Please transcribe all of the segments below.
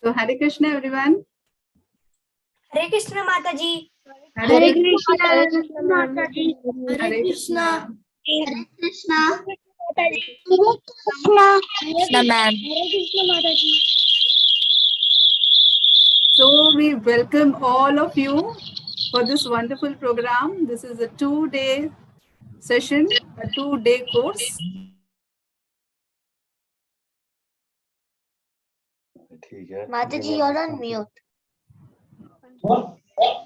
So Hare Krishna everyone. Hare Krishna Mataji. Hare Krishna Mataji. Hare Krishna. Hare Krishna. Mataji. Krishna ma'am. Hare Krishna Mataji. So we welcome all of you for this wonderful program. This is a 2-day session, a 2-day course. Mataji, you're on mute.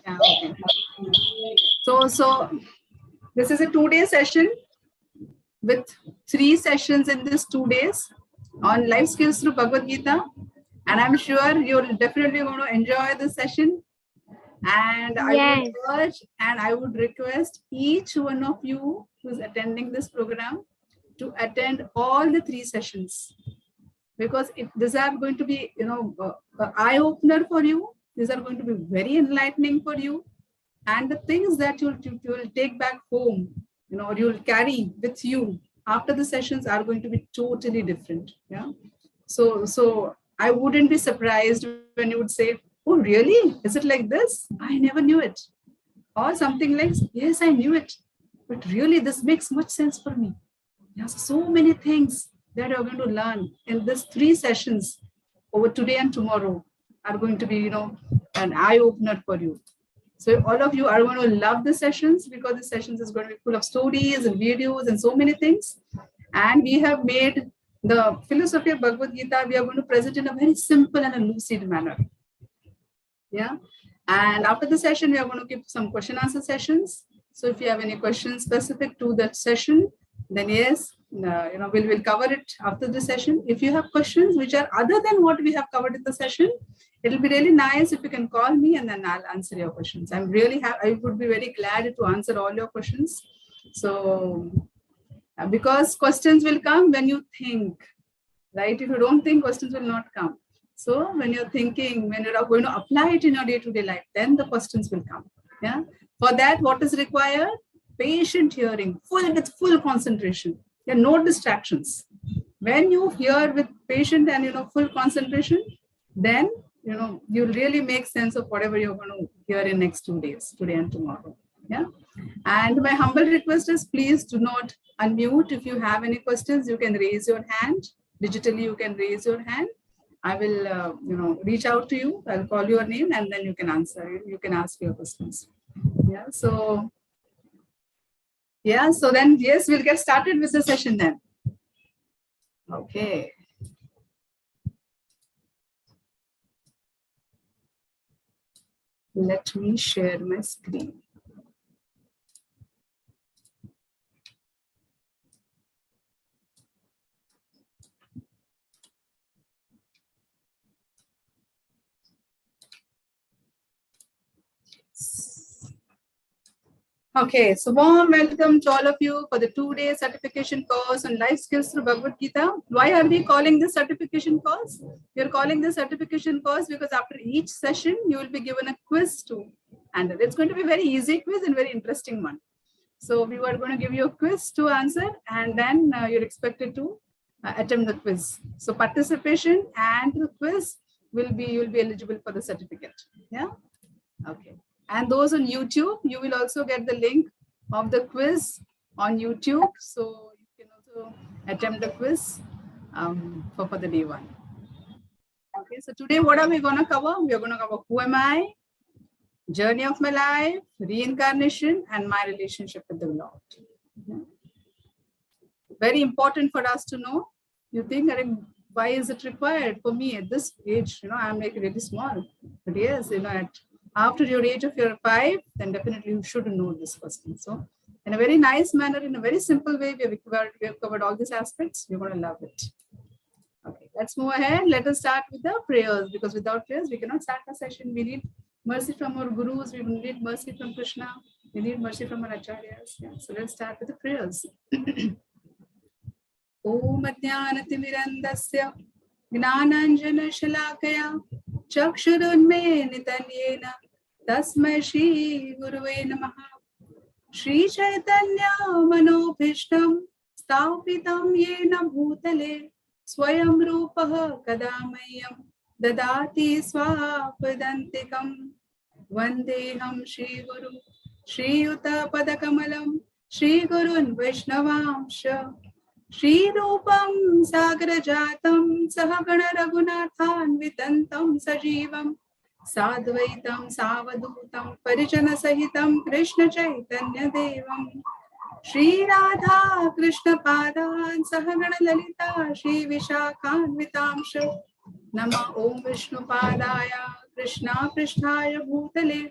Yeah, okay. So this is a 2-day session with 3 sessions in this 2 days on life skills through Bhagavad Gita. And I'm sure you're definitely going to enjoy this session. And I would urge and I would request each one of you who's attending this program to attend all the 3 sessions, because these are going to be, eye opener for you. These are going to be very enlightening for you, and the things that you will take back home, or you'll carry with you after the sessions are going to be totally different. Yeah. So I wouldn't be surprised when you would say, "Oh, really? Is it like this? I never knew it." Or something like, "Yes, I knew it, but really this makes much sense for me." Yeah, so many things that you're going to learn in this 3 sessions over today and tomorrow are going to be, an eye opener for you. So all of you are going to love the sessions, because the sessions is going to be full of stories and videos and so many things. And we have made the philosophy of Bhagavad Gita, we are going to present in a very simple and a lucid manner. Yeah. And after the session, we are going to give some question answer sessions. So if you have any questions specific to that session, then yes, we'll cover it after the session. If you have questions which are other than what we have covered in the session, it'll be really nice if you can call me and then I'll answer your questions. I would be very glad to answer all your questions. So because questions will come when you think, right? If you don't think, questions will not come. So when you're thinking, when you're going to apply it in your day-to-day life, then the questions will come. Yeah. For that, what is required? Patient hearing, with full concentration. There are no distractions. When you hear with patient and full concentration, then you'll really make sense of whatever you're going to hear in next 2 days, today and tomorrow. Yeah. And my humble request is, please do not unmute. If you have any questions, you can raise your hand. Digitally, you can raise your hand. I will, reach out to you. I'll call your name and then you can answer. You can ask your questions. Yeah. So then, yes, we'll get started with the session then. Okay. Let me share my screen. Okay, so warm welcome to all of you for the 2-day certification course on life skills through Bhagavad Gita. Why are we calling this certification course? We're calling this certification course because after each session, you will be given a quiz to handle. It's going to be a very easy quiz and very interesting one. So we were going to give you a quiz to answer, and then you're expected to attempt the quiz. So participation and the quiz you'll be eligible for the certificate. Yeah. Okay. And those on YouTube, you will also get the link of the quiz on YouTube. So you can also attempt the quiz for the day 1. Okay, so today what are we going to cover? We are going to cover who am I, journey of my life, reincarnation, and my relationship with the Lord. Very important for us to know. You think, why is it required for me at this age? I'm like really small. But yes, after your age of your 5, then definitely you should know this question. So in a very nice manner, in a very simple way, we have covered all these aspects. You're going to love it. Okay, let's move ahead. Let us start with the prayers, because without prayers, we cannot start a session. We need mercy from our gurus. We need mercy from Krishna. We need mercy from our acharyas. Yeah. So let's start with the prayers. Om Ajnanatimirandasya Gnananjana Shalakaya Chakshurunmenitanyena Tasmai Shri Guruve Namaha. Shri Chaitanya Manobhishtam Sthapitam Yena Bhutale Swayam Rupaha Kadamayam ददाति स्वापदन्तिकं वन्देऽहं श्रीगुरु श्रीयुतपदकमलं श्रीगुरुन् वैष्णवांश श्रीरूपं सागरजातं सहगण रघुनाथान्वितं तं सजीवं साद्वैतं सावधूतं परिजनसहितं कृष्ण चैतन्य देवं श्री राधा कृष्ण पादान् सहगण ललिता श्री विशाखान्वितांश नमः ओम विष्णुपादाय कृष्णा पृष्ठाय भूतले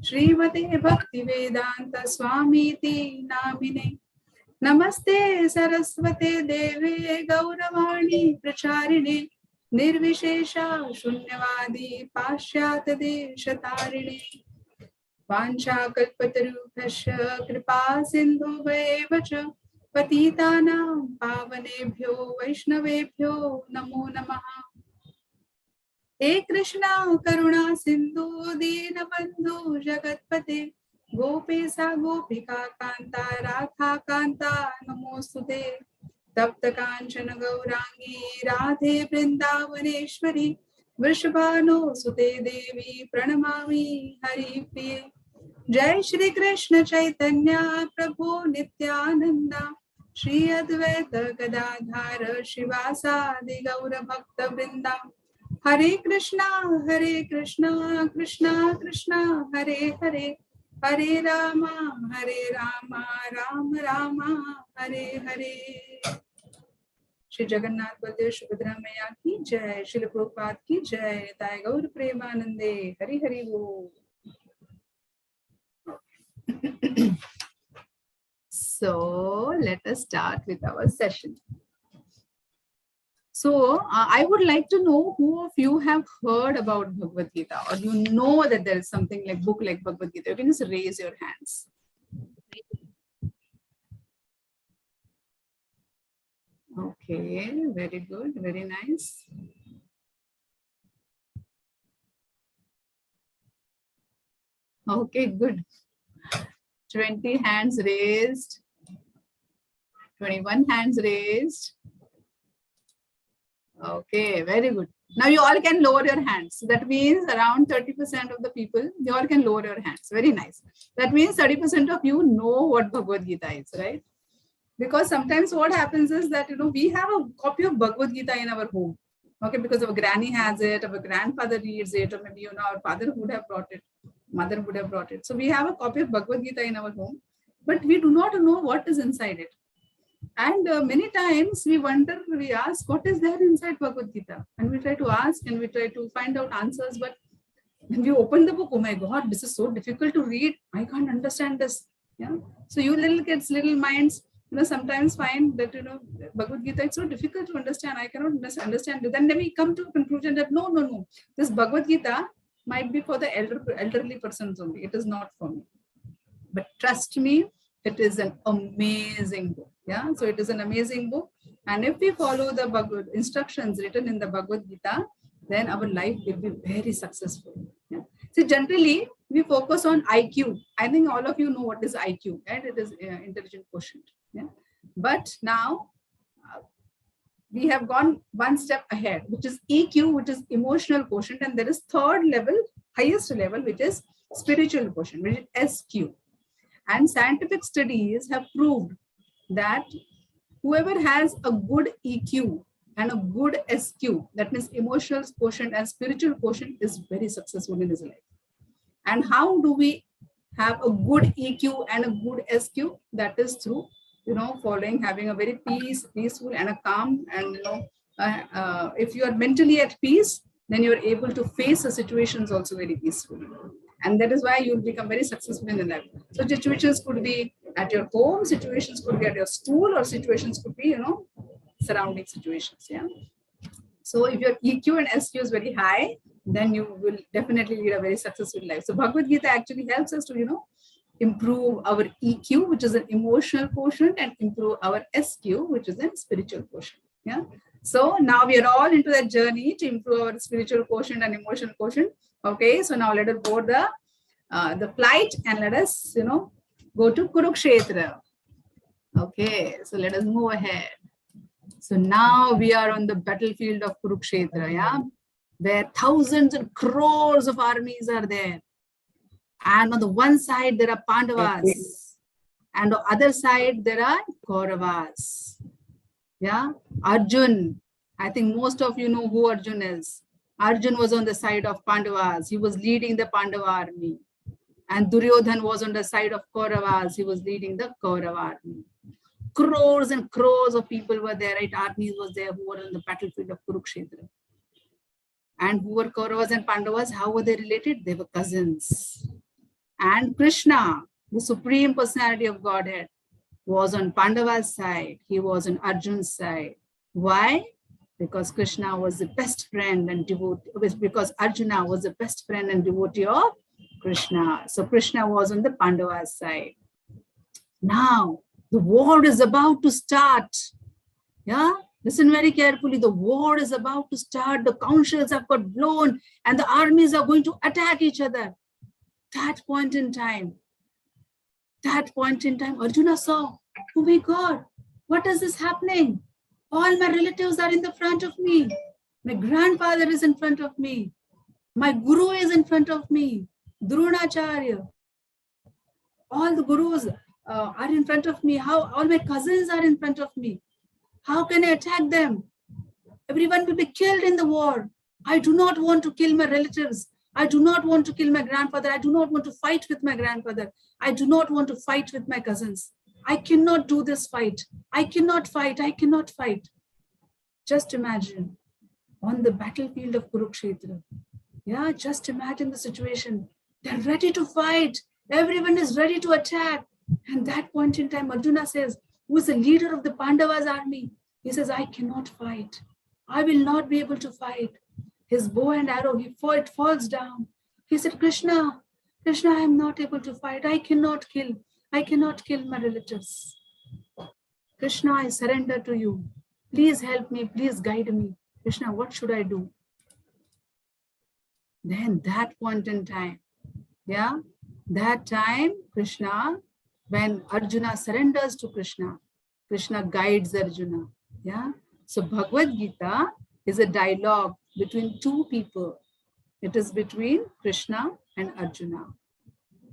श्रीमते भक्ति वेदांत स्वामीति नामिने नमस्ते सरस्वते देवे गौरवाणी प्रचारिणे निर्विशेषा शून्यवादी पाश्चात्य देशतारिणे वाञ्छाकल्पतरुभ्यश्च कृपा सिन्धुभ्येव च पतितानां पावनेभ्यो वैष्णवेभ्यो नमो नमः। हे कृष्णा करुणा सिन्धु दीनबन्धु जगत्पते गोपेशा गोपिका कान्ता राधा कान्ता नमोस्तुते तप्त कांचन गौरांगी राधे वृंदावनेश्वरी वृषभानुसुते देवी प्रणमामि हरिप्रिये। जय श्री कृष्ण चैतन्य प्रभु नित्यानंदा श्री अद्वैत गदाधर शिवासादि गौर भक्त वृंदा। हरे कृष्णा कृष्णा कृष्णा हरे हरे हरे रामा राम राम हरे हरे। श्री जगन्नाथ बलदेव सुभद्रा मैया की जय। श्रील प्रभुपाद की जय। ताय गौर प्रेमानंदे हरि हरि बोल। So let us start with our session. So I would like to know who of you have heard about Bhagavad Gita, or you know that there is something like book like Bhagavad Gita. You can just raise your hands. Okay, very good, very nice. Okay, good. 20 hands raised. 21 hands raised. Okay, very good. Now you all can lower your hands. That means around 30% of the people, you all can lower your hands. Very nice. That means 30% of you know what Bhagavad Gita is, right? Because sometimes what happens is that, we have a copy of Bhagavad Gita in our home. Okay, because our granny has it, our grandfather reads it, or maybe, our father would have brought it, mother would have brought it. So we have a copy of Bhagavad Gita in our home, but we do not know what is inside it. And many times we wonder, we ask, what is there inside Bhagavad Gita? And we try to ask and we try to find out answers. But when we open the book, oh my God, this is so difficult to read. I can't understand this. Yeah. So you little kids, little minds, sometimes find that, Bhagavad Gita, it's so difficult to understand. I cannot understand it. Then we come to a conclusion that no. This Bhagavad Gita might be for the elderly persons only. It is not for me. But trust me, it is an amazing book. Yeah, so it is an amazing book. And if we follow the instructions written in the Bhagavad Gita, then our life will be very successful. Yeah. So generally, we focus on IQ. I think all of you know what is IQ, right? It is intelligent quotient. Yeah. But now we have gone one step ahead, which is EQ, which is emotional quotient. And there is third level, highest level, which is spiritual quotient, which is SQ. And scientific studies have proved that whoever has a good EQ and a good SQ, that means emotional quotient and spiritual quotient, is very successful in his life. And how do we have a good EQ and a good SQ? That is through, having a very peaceful and a calm, and if you are mentally at peace, then you are able to face the situations also very peacefully. And that is why you will become very successful in the life. So situations could be at your home, situations could be at your school, or situations could be, surrounding situations. Yeah. So if your EQ and SQ is very high, then you will definitely lead a very successful life. So Bhagavad Gita actually helps us to, improve our EQ, which is an emotional quotient, and improve our SQ, which is a spiritual quotient. Yeah. So now we are all into that journey to improve our spiritual quotient and emotional quotient. Okay, so now let us board the flight and let us, go to Kurukshetra. Okay, so let us move ahead. So now we are on the battlefield of Kurukshetra. Yeah, where thousands and crores of armies are there. And on the one side, there are Pandavas. And on the other side, there are Kauravas. Yeah, Arjun. I think most of you know who Arjun is. Arjun was on the side of Pandavas. He was leading the Pandava army. And Duryodhan was on the side of Kauravas. He was leading the Kaurava army. Crores and crores of people were there, right? Armies was there who were on the battlefield of Kurukshetra. And who were Kauravas and Pandavas? How were they related? They were cousins. And Krishna, the Supreme Personality of Godhead, was on Pandava's side. He was on Arjun's side. Why? Because Krishna was the best friend and devotee, because Arjuna was the best friend and devotee of Krishna. So Krishna was on the Pandava's side. Now, the war is about to start. Yeah, listen very carefully. The war is about to start. The conch-shells have got blown and the armies are going to attack each other. That point in time, Arjuna saw, oh my God, what is this happening? All my relatives are in the front of me. My grandfather is in front of me. My guru is in front of me. Dronacharya. All the gurus are in front of me. All my cousins are in front of me. How can I attack them? Everyone will be killed in the war. I do not want to kill my relatives. I do not want to kill my grandfather. I do not want to fight with my grandfather. I do not want to fight with my cousins. I cannot do this fight. I cannot fight. I cannot fight. Just imagine on the battlefield of Kurukshetra. Yeah, just imagine the situation. They're ready to fight. Everyone is ready to attack. And that point in time, Arjuna says, who is the leader of the Pandavas army? He says, I cannot fight. I will not be able to fight. His bow and arrow, it falls down. He said, Krishna, I am not able to fight. I cannot kill my relatives. Krishna, I surrender to you. Please help me. Please guide me. Krishna, what should I do? Then that point in time, yeah, that time, Krishna, when Arjuna surrenders to Krishna, Krishna guides Arjuna. Yeah. So Bhagavad Gita is a dialogue between two people. It is between Krishna and Arjuna.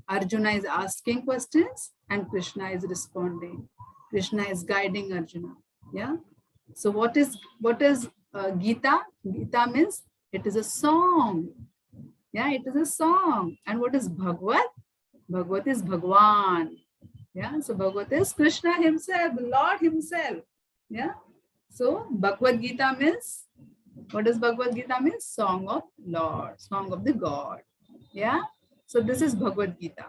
Arjuna is asking questions and Krishna is responding. Krishna is guiding Arjuna. Yeah. So what is Gita? Gita means it is a song. Yeah, it is a song. And what is Bhagavad? Bhagavad is Bhagwan. Yeah, so Bhagavad is Krishna himself, the Lord himself. Yeah. So Bhagavad Gita means, what does Bhagavad Gita mean? Song of Lord, song of the God. Yeah. So this is Bhagavad Gita.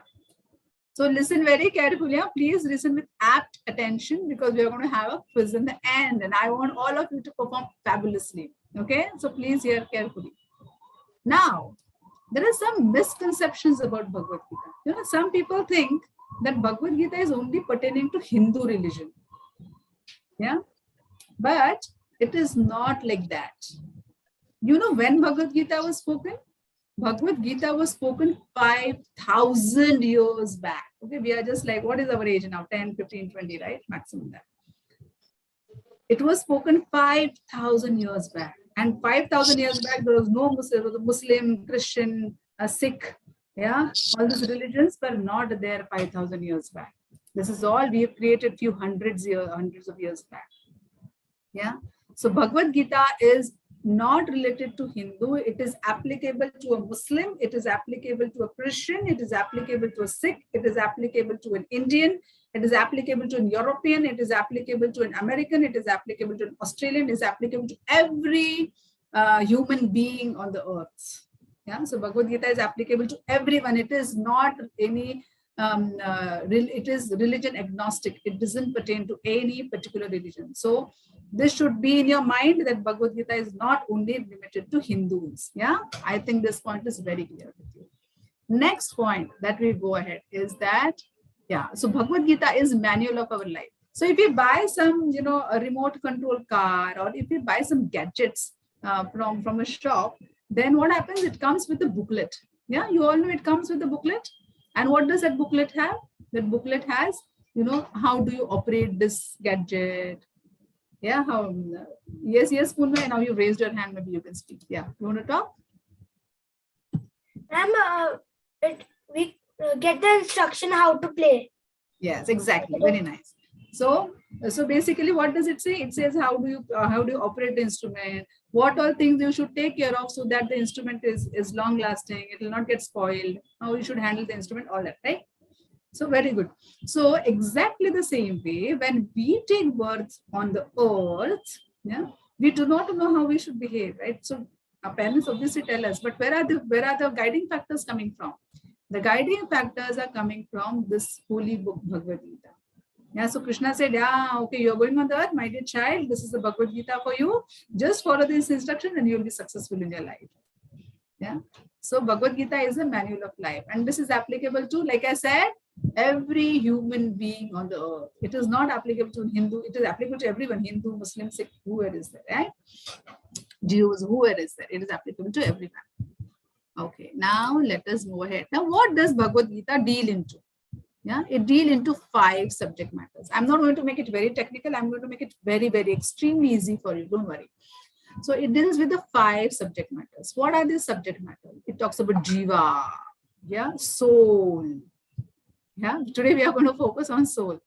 So listen very carefully. Yeah? Please listen with apt attention because we are going to have a quiz in the end and I want all of you to perform fabulously. Okay. So please hear carefully. Now, there are some misconceptions about Bhagavad Gita. You know, some people think that Bhagavad Gita is only pertaining to Hindu religion. Yeah. But it is not like that. You know when Bhagavad Gita was spoken? Bhagavad Gita was spoken 5,000 years back. Okay, we are just like, what is our age now? 10, 15, 20, right? Maximum that. It was spoken 5,000 years back. And 5,000 years back, there was no Muslim, there was a Muslim, Christian, a Sikh. Yeah, all these religions were not there 5,000 years back. This is all we have created few hundreds of years back. Yeah. So Bhagavad Gita is not related to Hindu. It is applicable to a Muslim. It is applicable to a Christian. It is applicable to a Sikh. It is applicable to an Indian. It is applicable to an European. It is applicable to an American. It is applicable to an Australian. It is applicable to every human being on the earth. Yeah. So Bhagavad Gita is applicable to everyone. It is not any, it is religion agnostic. It doesn't pertain to any particular religion. So this should be in your mind that Bhagavad Gita is not only limited to Hindus. Yeah, I think this point is very clear with you. Next point that we go ahead is that, yeah, so Bhagavad Gita is manual of our life. So if you buy some, you know, a remote control car or if you buy some gadgets from a shop, then what happens? It comes with a booklet. Yeah, you all know it comes with a booklet. And what does that booklet have? That booklet has, you know, how do you operate this gadget? Yeah, yes, Poonma, now you raised your hand, maybe you can speak. Yeah, you want to talk? Ma'am, we get the instruction how to play. Yes, exactly. Very nice. So basically, what does it say? It says how do you operate the instrument? What all things you should take care of so that the instrument is long lasting. It will not get spoiled. How you should handle the instrument, all that, right? So very good. So exactly the same way, when we take birth on the earth, yeah, we do not know how we should behave, right? So our parents obviously tell us, but where are the guiding factors coming from? The guiding factors are coming from this holy book, Bhagavad Gita. Yeah, so Krishna said, yeah, okay, you're going on the earth, my dear child, this is the Bhagavad Gita for you. Just follow this instruction and you'll be successful in your life. Yeah. So Bhagavad Gita is a manual of life. And this is applicable to, like I said, every human being on the earth. It is not applicable to Hindu. It is applicable to everyone, Hindu, Muslim, Sikh, whoever is there, right? Jews, whoever is there. It is applicable to everyone. Okay, now let us move ahead. Now, what does Bhagavad Gita deal into? Yeah, it deal into 5 subject matters. I'm not going to make it very technical. I'm going to make it very, very extremely easy for you. Don't worry. So it deals with the 5 subject matters. What are these subject matters? It talks about Jiva, yeah, soul. Yeah, today we are going to focus on soul.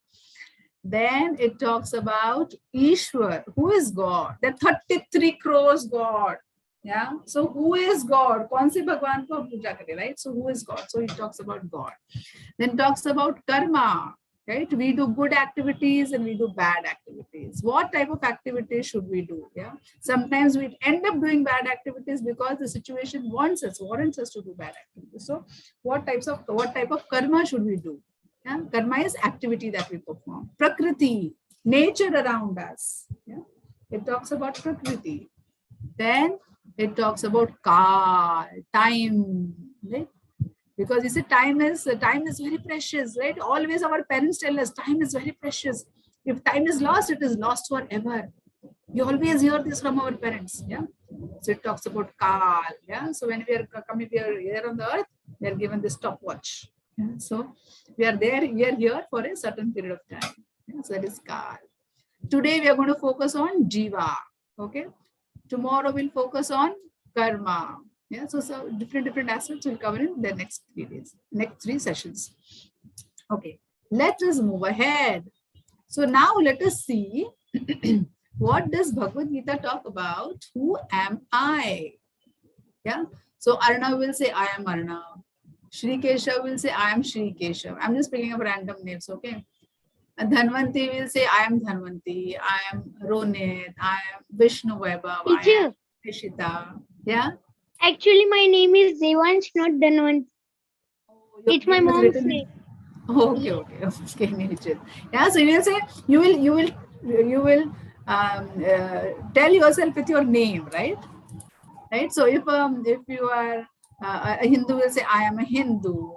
Then it talks about Ishwar, who is God. There are 33 crores God. Yeah. So who is God? Kaun se Bhagwan ko puja kare, right? So who is God? So it talks about God. Then talks about karma. Right? We do good activities and we do bad activities. What type of activities should we do? Yeah. Sometimes we end up doing bad activities because the situation warrants us to do bad activities. So what type of karma should we do? Yeah. Karma is activity that we perform. Prakriti, nature around us. Yeah. It talks about Prakriti. Then it talks about Kal, time. Right? Because you see, time is very precious, right? Always our parents tell us time is very precious. If time is lost, it is lost forever. You always hear this from our parents. Yeah. So it talks about Kal. Yeah. So when we are coming here on the earth, we are given this stopwatch. Yeah? So we are here for a certain period of time. Yeah? So that is Kal. Today we are going to focus on Jiva. Okay. Tomorrow we'll focus on Karma. Yeah, so different aspects will cover in the next 3 days, next 3 sessions. Okay, let us move ahead. So now let us see what does Bhagavad Gita talk about? Who am I? Yeah, so Arna will say I am Arna. Shri Keshav will say I am Shri Keshav. I'm just picking up random names, okay? And Dhanvanti will say I am Dhanvanti. I am Ronit. I am Vishnu Vaibhav. I am Rishita. Yeah. Actually, my name is Devansh, not Dhanvanti. It's my mom's name. Okay, nature. Yeah, so you will say you will tell yourself with your name, right? So if you are a Hindu, will say I am a Hindu,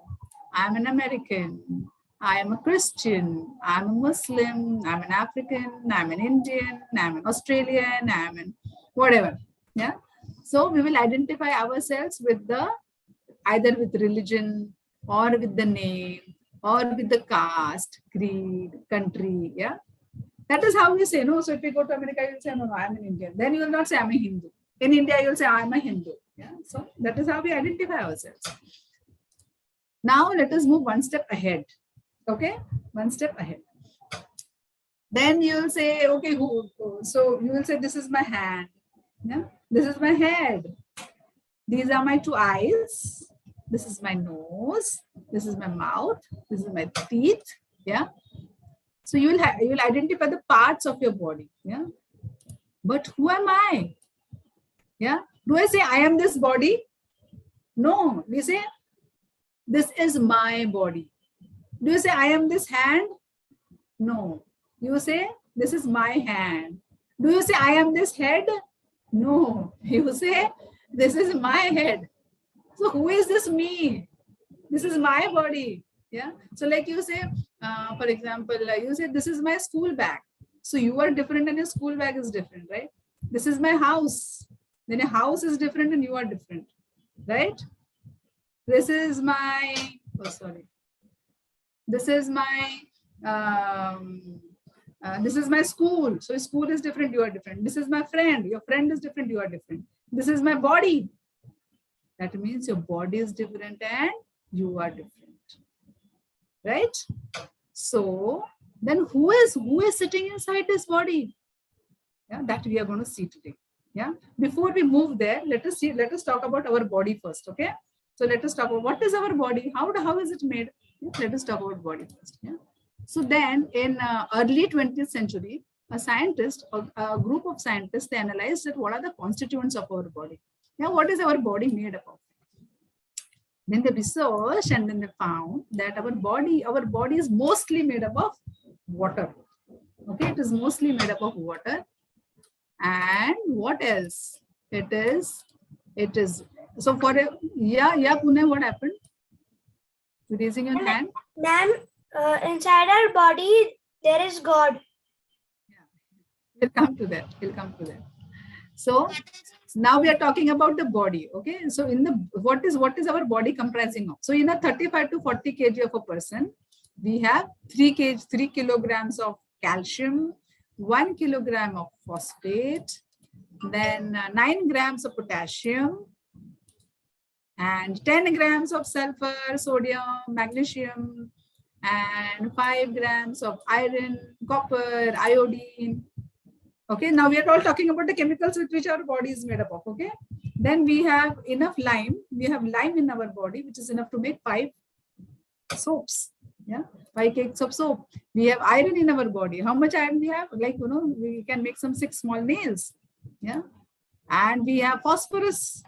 I am an American, I am a Christian, I am a Muslim, I am an African, I am an Indian, I am an Australian, I am an whatever. Yeah. So we will identify ourselves with either with religion or with the name or with the caste, creed, country. Yeah. That is how we say no. So if you go to America, you'll say, no, I'm an Indian. Then you will not say I'm a Hindu. In India, you'll say I'm a Hindu. Yeah. So that is how we identify ourselves. Now let us move one step ahead. Okay. One step ahead. Then you'll say, okay, so you will say, this is my hand. Yeah. This is my head. These are my 2 eyes. This is my nose. This is my mouth. This is my teeth. Yeah. So you will identify the parts of your body. Yeah. But who am I? Yeah. Do I say I am this body? No. We say this is my body. Do you say I am this hand? No. You say this is my hand. Do you say I am this head? No. You say this is my head. So who is this me? This is my body. Yeah. So like you say, for example, you say this is my school bag. So you are different and your school bag is different, right? This is my house. Then a house is different and you are different, right? This is my, This is my This is my school. So school is different, you are different. This is my friend. Your friend is different, you are different. This is my body. That means your body is different and you are different. Right? So then who is sitting inside this body? Yeah, that we are going to see today. Yeah. Before we move there, let us talk about our body first. Okay. So let us talk about what is our body, how is it made. Let us talk about body first. Yeah. So then in early 20th century, a group of scientists, they analyzed that what are the constituents of our body. Now, what is our body made up of? Then they researched and then they found that our body is mostly made up of water. Okay, it is mostly made up of water. And what else? It is. So for a, yeah, Pune, what happened? You're raising your hand. Ma'am, inside our body, there is God. Yeah, we'll come to that. So now we are talking about the body. Okay. So in the what is our body comprising of? So in a 35 to 40 kg of a person, we have 3 kilograms of calcium, 1 kilogram of phosphate, then 9 grams of potassium, and 10 grams of sulfur, sodium, magnesium, and 5 grams of iron, copper, iodine. Okay, now we are all talking about the chemicals with which our body is made up of. Okay, then we have enough lime. We have lime in our body, which is enough to make 5 soaps. Yeah, 5 cakes of soap. We have iron in our body. How much iron we have? Like, we can make some 6 small nails. Yeah, and we have phosphorus,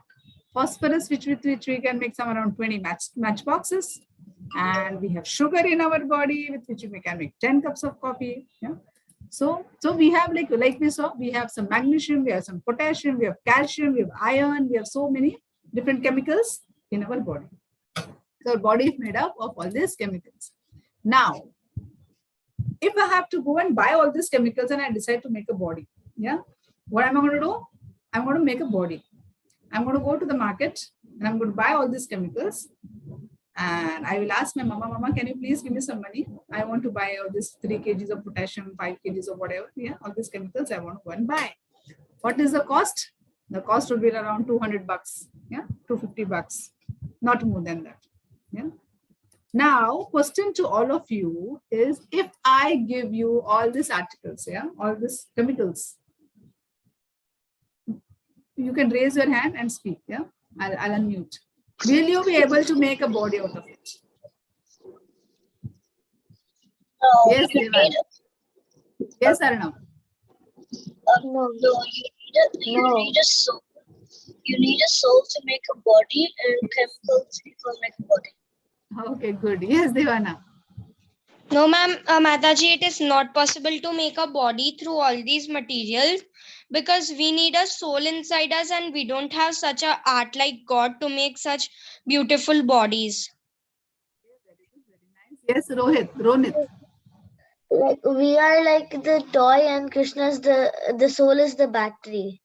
which with which we can make some around 20 matchboxes. And we have sugar in our body, with which we can make 10 cups of coffee. Yeah. So we have like we saw, we have some magnesium, we have some potassium, we have calcium, we have iron, we have so many different chemicals in our body. So our body is made up of all these chemicals. Now, if I have to go and buy all these chemicals and I decide to make a body, yeah, what am I going to do? I'm going to make a body. I'm going to go to the market and I'm going to buy all these chemicals. And I will ask my mama, can you please give me some money? I want to buy all this 3 kgs of potassium, 5 kgs of whatever. Yeah, all these chemicals I want to go and buy. What is the cost? The cost would be around $200. Yeah, $250, not more than that. Yeah. Now, question to all of you is, if I give you all these articles, yeah, all these chemicals, you can raise your hand and speak. Yeah, I'll unmute. Will you be able to make a body out of it? Yes, Devan. Yes, Arnav. No, you need a soul. You need a soul to make a body, and chemicals to make a body. Okay, good. Yes, Devana. No, ma'am, Mataji, it is not possible to make a body through all these materials, because we need a soul inside us and we don't have such a art like God to make such beautiful bodies. Yes, Ronit. Like we are like the toy, and Krishna's the soul is the battery.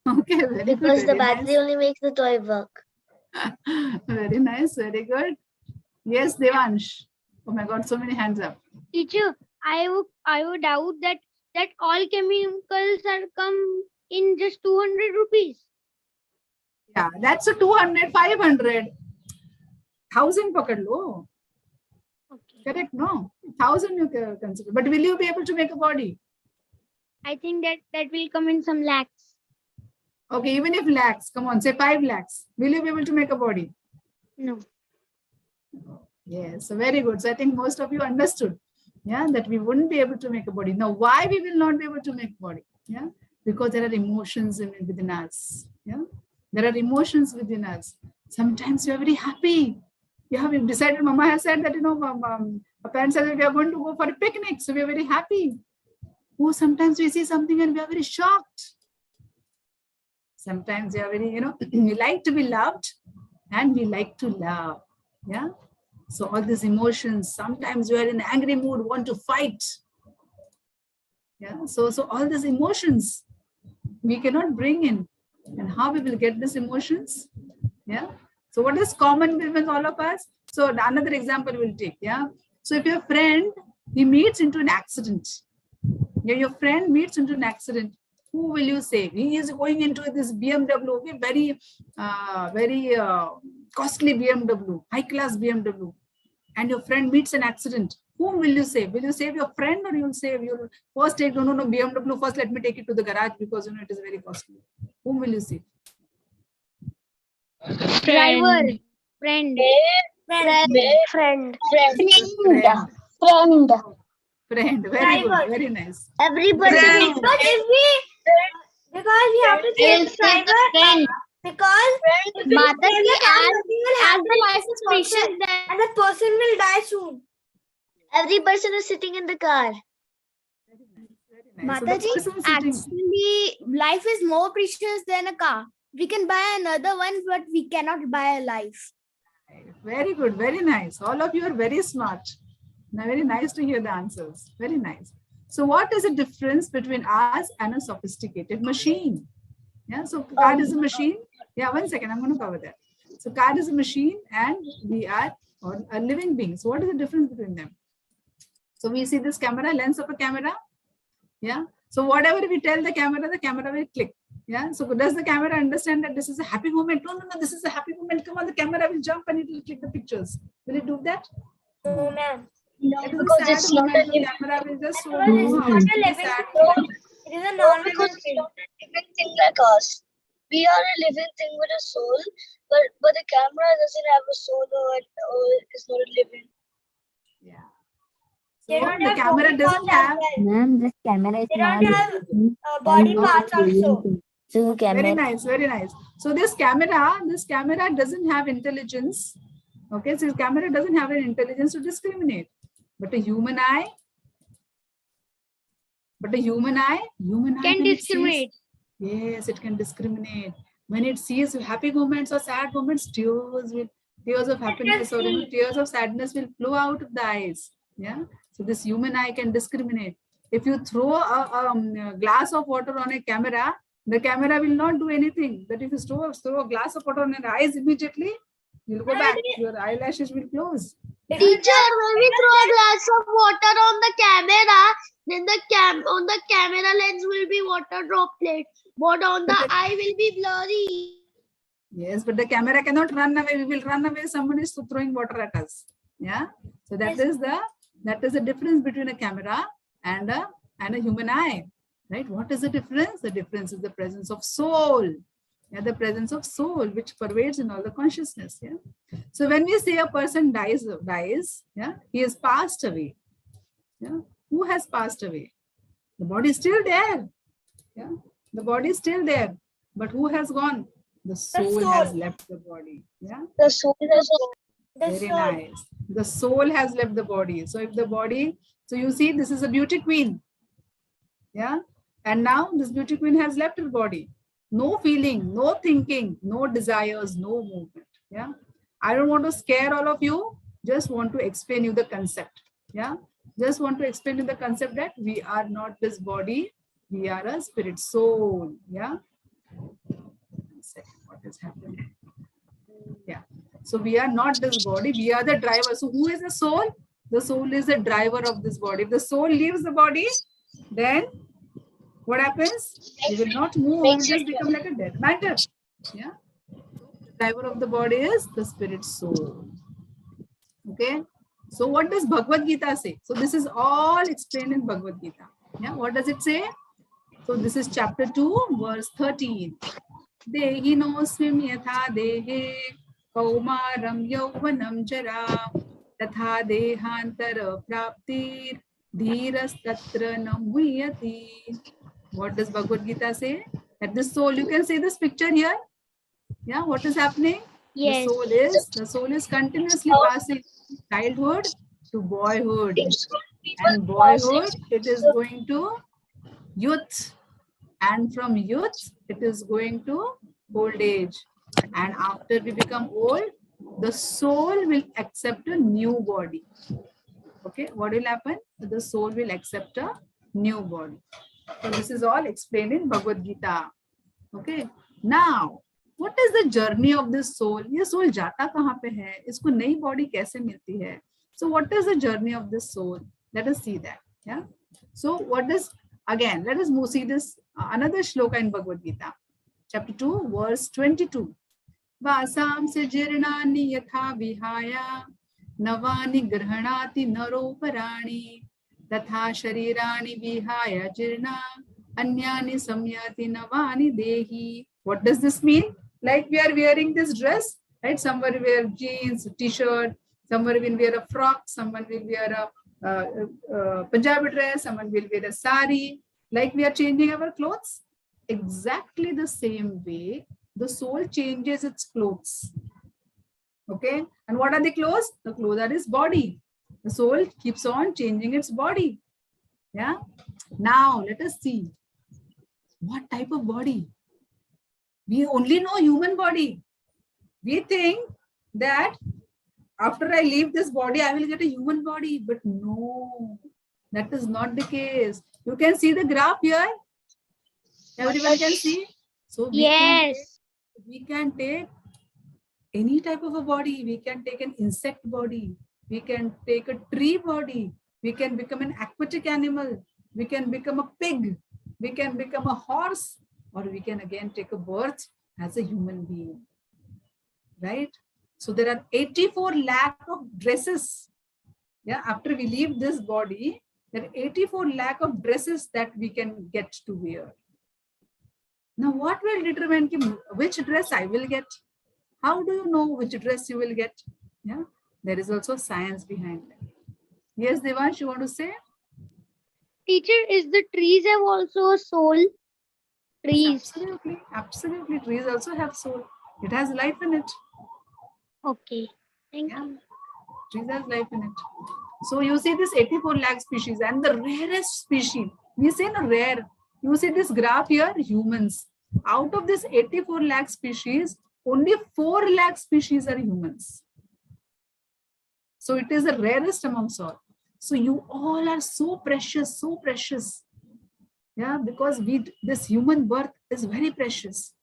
Okay, very good. Because the Very battery only makes the toy work. nice. Very nice, very good. Yes, Devansh. Oh my God, so many hands up. Teacher, I would doubt that all chemicals are come in just 200 rupees. Yeah, that's a 200, 500. 1,000 pakad lo. Okay. Correct, no? 1,000 you can consider. But will you be able to make a body? I think that will come in some lakhs. Okay, even if lakhs, come on, say 5 lakhs. Will you be able to make a body? No. Yes, so very good. So I think most of you understood, yeah, that we wouldn't be able to make a body. Now, why we will not be able to make a body? Yeah, because there are emotions within us. Yeah, there are emotions within us. Sometimes you are very happy. Yeah, we've decided, Mama has said that, our parents said that we are going to go for a picnic. So we are very happy. Oh, sometimes we see something and we are very shocked. Sometimes we are very, we like to be loved and we like to love. Yeah. So all these emotions, sometimes you are in an angry mood, want to fight. Yeah. So all these emotions we cannot bring in. And how we will get these emotions? Yeah. So what is common with all of us? So another example we'll take. Yeah. So if your friend, he meets into an accident. Your friend meets into an accident. Who will you save? He is going into this BMW, okay, very costly BMW, high class BMW, and your friend meets an accident. Whom will you save? Will you save your friend, or you will save your first? Take no BMW first. Let me take it to the garage because it is very costly. Whom will you save? Driver. Friend. Friend. Friend. Very good. Very nice. Everybody. Friend. Because because we have to save driver. Because if we Mother, save the car, as nothing will the happen life is precious, and the person will die soon. Every person is sitting in the car. Very nice. So the Mataji, person sitting- actually, life is more precious than a car. We can buy another one, but we cannot buy a life. Very good. Very nice. All of you are very smart. Now, very nice to hear the answers. Very nice. So what is the difference between us and a sophisticated machine? Yeah, so car is a machine. Yeah, 1 second, I'm going to cover that. So car is a machine and we are a living being. So what is the difference between them? So we see this camera, lens of a camera. Yeah. So whatever we tell the camera will click. Yeah. So does the camera understand that this is a happy moment? No, this is a happy moment. Come on, the camera will jump and it will click the pictures. Will it do that? No, ma'am. No, It is a because sad it's not a moment. The living. camera will just show Because you it's how not a it is living sad. thing. It is a No, non-living because it's thing. not a living thing like us. We are a living thing with a soul, but the camera doesn't have a soul or it's not a living. Yeah. They So don't the have camera body doesn't parts as have. well. Ma'am, this camera is They not don't have living. body parts also. So Very nice, very nice. So this camera doesn't have intelligence. Okay, so this camera doesn't have an intelligence to discriminate. But a human eye, human eye can when it sees- discriminate. yes, it can discriminate. When it sees happy moments or sad moments, tears of happiness or tears of sadness will flow out of the eyes. Yeah. So this human eye can discriminate. If you throw a glass of water on a camera, the camera will not do anything. But if you throw a glass of water on your eyes, immediately you'll go back. Your eyelashes will close. Teacher, when we throw a glass of water on the camera, then on the camera lens will be water droplet, but on the eye will be blurry. Yes, but the camera cannot run away. We will run away. Someone is throwing water at us. Yeah. So that is the difference between a camera and a human eye. Right? What is the difference? The difference is the presence of soul. Yeah, the presence of soul which pervades in all the consciousness. Yeah. So when we say a person dies, yeah, he has passed away. Yeah. Who has passed away? The body is still there. Yeah. The body is still there. But who has gone? The soul has left the body. Yeah. The soul has Very nice. The soul has left the body. So if the body, so you see, this is a beauty queen. Yeah. And now this beauty queen has left her body. No feeling, no thinking, no desires, no movement. Yeah. I don't want to scare all of you. Just want to explain you the concept. Yeah. Just want to explain you the concept that we are not this body. We are a spirit soul. Yeah. What is happening? Yeah. So we are not this body. We are the driver. So who is the soul? The soul is the driver of this body. If the soul leaves the body, then what happens? You will not move. You will just become like a dead matter. Yeah. The driver of the body is the spirit soul. Okay. So what does Bhagavad Gita say? So this is all explained in Bhagavad Gita. Yeah. What does it say? So this is chapter 2, verse 13. Dehinosvim yatha dehe kaumaram yauvanam jara tatha dehantara praptir dhiras tatra namuyati. What does Bhagavad Gita say? That the soul, you can see this picture here. Yeah, what is happening? Yes. The soul is continuously passing from childhood to boyhood. And boyhood, it is going to youth. And from youth, it is going to old age. And after we become old, the soul will accept a new body. Okay, what will happen? The soul will accept a new body. So this is all explained in Bhagavad Gita. Okay, now what is the journey of this soul? ये soul जाता कहाँ पे है? इसको नई body कैसे मिलती है? So what is the journey of this soul? Let us see that. Yeah. So what does, again, let us see this another shloka in Bhagavad Gita, chapter 2, verse 22. Vasam se jirnani yatha vihaya navani grhanati naro parani tatha sharirani vihaya jirna anyani samyati navani dehi. What does this mean? Like we are wearing this dress, right? Somewhere wear jeans, t-shirt, somewhere will wear a frock, someone will wear a Punjabi dress, someone will wear a sari. Like we are changing our clothes, exactly the same way the soul changes its clothes. Okay, and what are the clothes? The clothes are his body. The soul keeps on changing its body. Yeah. Now let us see what type of body. We only know human body. We think that after I leave this body, I will get a human body. But no, that is not the case. You can see the graph here. Everyone can see. So we can take any type of a body. We can take an insect body. We can take a tree body. We can become an aquatic animal. We can become a pig. We can become a horse. Or we can again take a birth as a human being. Right? So there are 84 lakh of dresses. Yeah, after we leave this body, there are 84 lakh of dresses that we can get to wear. Now, what will determine which dress I will get? How do you know which dress you will get? Yeah, there is also science behind it. Yes, Devansh, you want to say? Teacher, is the trees have also a soul? Trees. Absolutely, absolutely. Trees also have soul. It has life in it. Okay. Thank you. Trees has life in it. So you see this 84 lakh species and the rarest species. We say no rare. You see this graph here, humans. Out of this 84 lakh species, only 4 lakh species are humans. So it is the rarest amongst all. So you all are so precious, so precious. Yeah, because this human birth is very precious.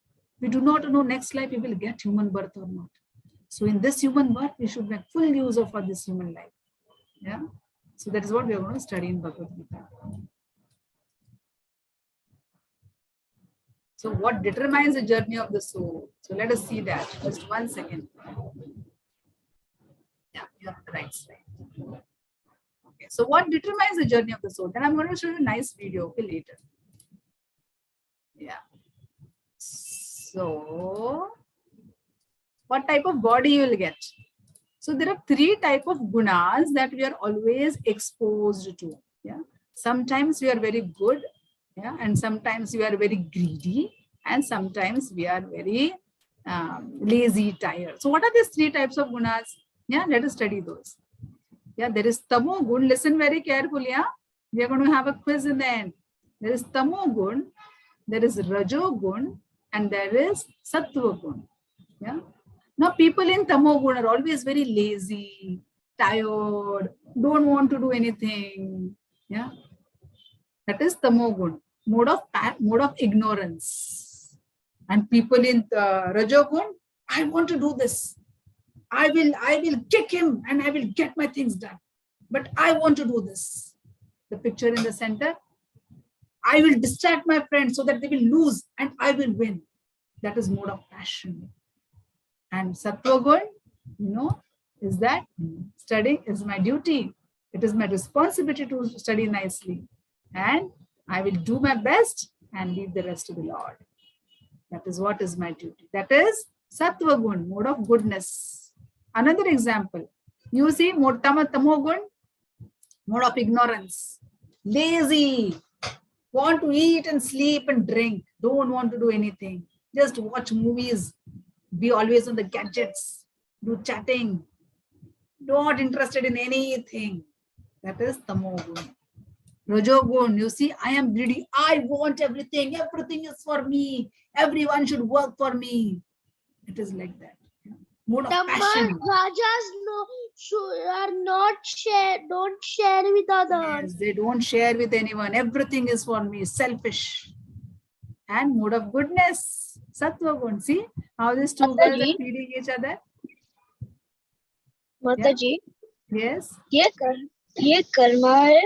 We do not know next life we will get human birth or not. So in this human birth, we should make full use of this human life. Yeah. So that is what we are going to study in Bhagavad Gita. So what determines the journey of the soul? So let us see that. Just 1 second. Yeah, you're on the right side. Okay. So what determines the journey of the soul? Then I'm going to show you a nice video, okay, later. Yeah. So what type of body you will get? So there are 3 types of gunas that we are always exposed to. Yeah. Sometimes we are very good. Yeah. And sometimes we are very greedy. And sometimes we are very lazy, tired. So what are these 3 types of gunas? Yeah. Let us study those. Yeah. There is tamo gun. Listen very carefully. Yeah. We are going to have a quiz in the end. There is tamo gun. There is rajo gun. And there is sattva gun. Yeah. Now, people in Tamogun are always very lazy, tired, don't want to do anything. Yeah, that is Tamogun, mode of ignorance. And people in Rajogun, I want to do this. I will kick him and I will get my things done. But I want to do this. The picture in the center. I will distract my friends so that they will lose and I will win. That is mode of passion. And Sattva Gun, is that studying is my duty. It is my responsibility to study nicely. And I will do my best and leave the rest to the Lord. That is what is my duty. That is Sattva Gun, mode of goodness. Another example, you see Tamo Gun, mode of ignorance. Lazy, want to eat and sleep and drink, don't want to do anything. Just watch movies. Be always on the gadgets, do chatting, not interested in anything. That is Tamogun. Rajogun, you see, I am greedy. I want everything. Everything is for me. Everyone should work for me. It is like that. Mode of passion. Rajas don't share with others. Yes, they don't share with anyone. Everything is for me. Selfish. And mode of goodness. Sattva Gun. See how these 2 girls are feeding each other? Mataji, Yes. ये कर्मा है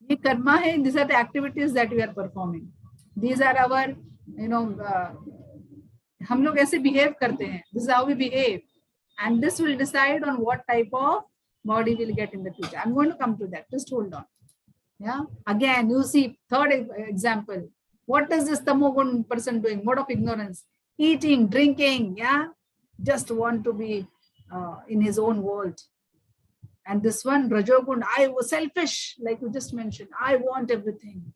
ये कर्मा है. These are the activities that we are performing. These are our, हम लोग ऐसे behave करते हैं. This is how we behave, and this will decide on what type of body we'll get in the future. I'm going to come to that. Just hold on. Yeah. Again, you see, third example. What is this tamogun person doing? Mode of ignorance. Eating, drinking, yeah. Just want to be in his own world. And this one, Rajogun, I was selfish, like you just mentioned. I want everything.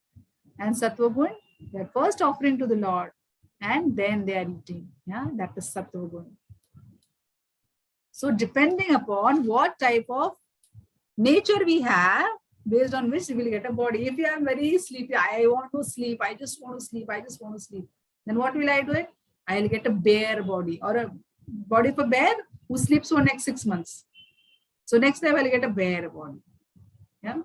And Sattvagun, they're first offering to the Lord, and then they are eating. Yeah, that is Sattvagun. So depending upon what type of nature we have, based on which we will get a body. If you are very sleepy, I want to sleep, I just want to sleep, I just want to sleep. Then what will I do it? I will get a bear body, or a body of a bear who sleeps for next 6 months. So next time I'll get a bear body. Yeah.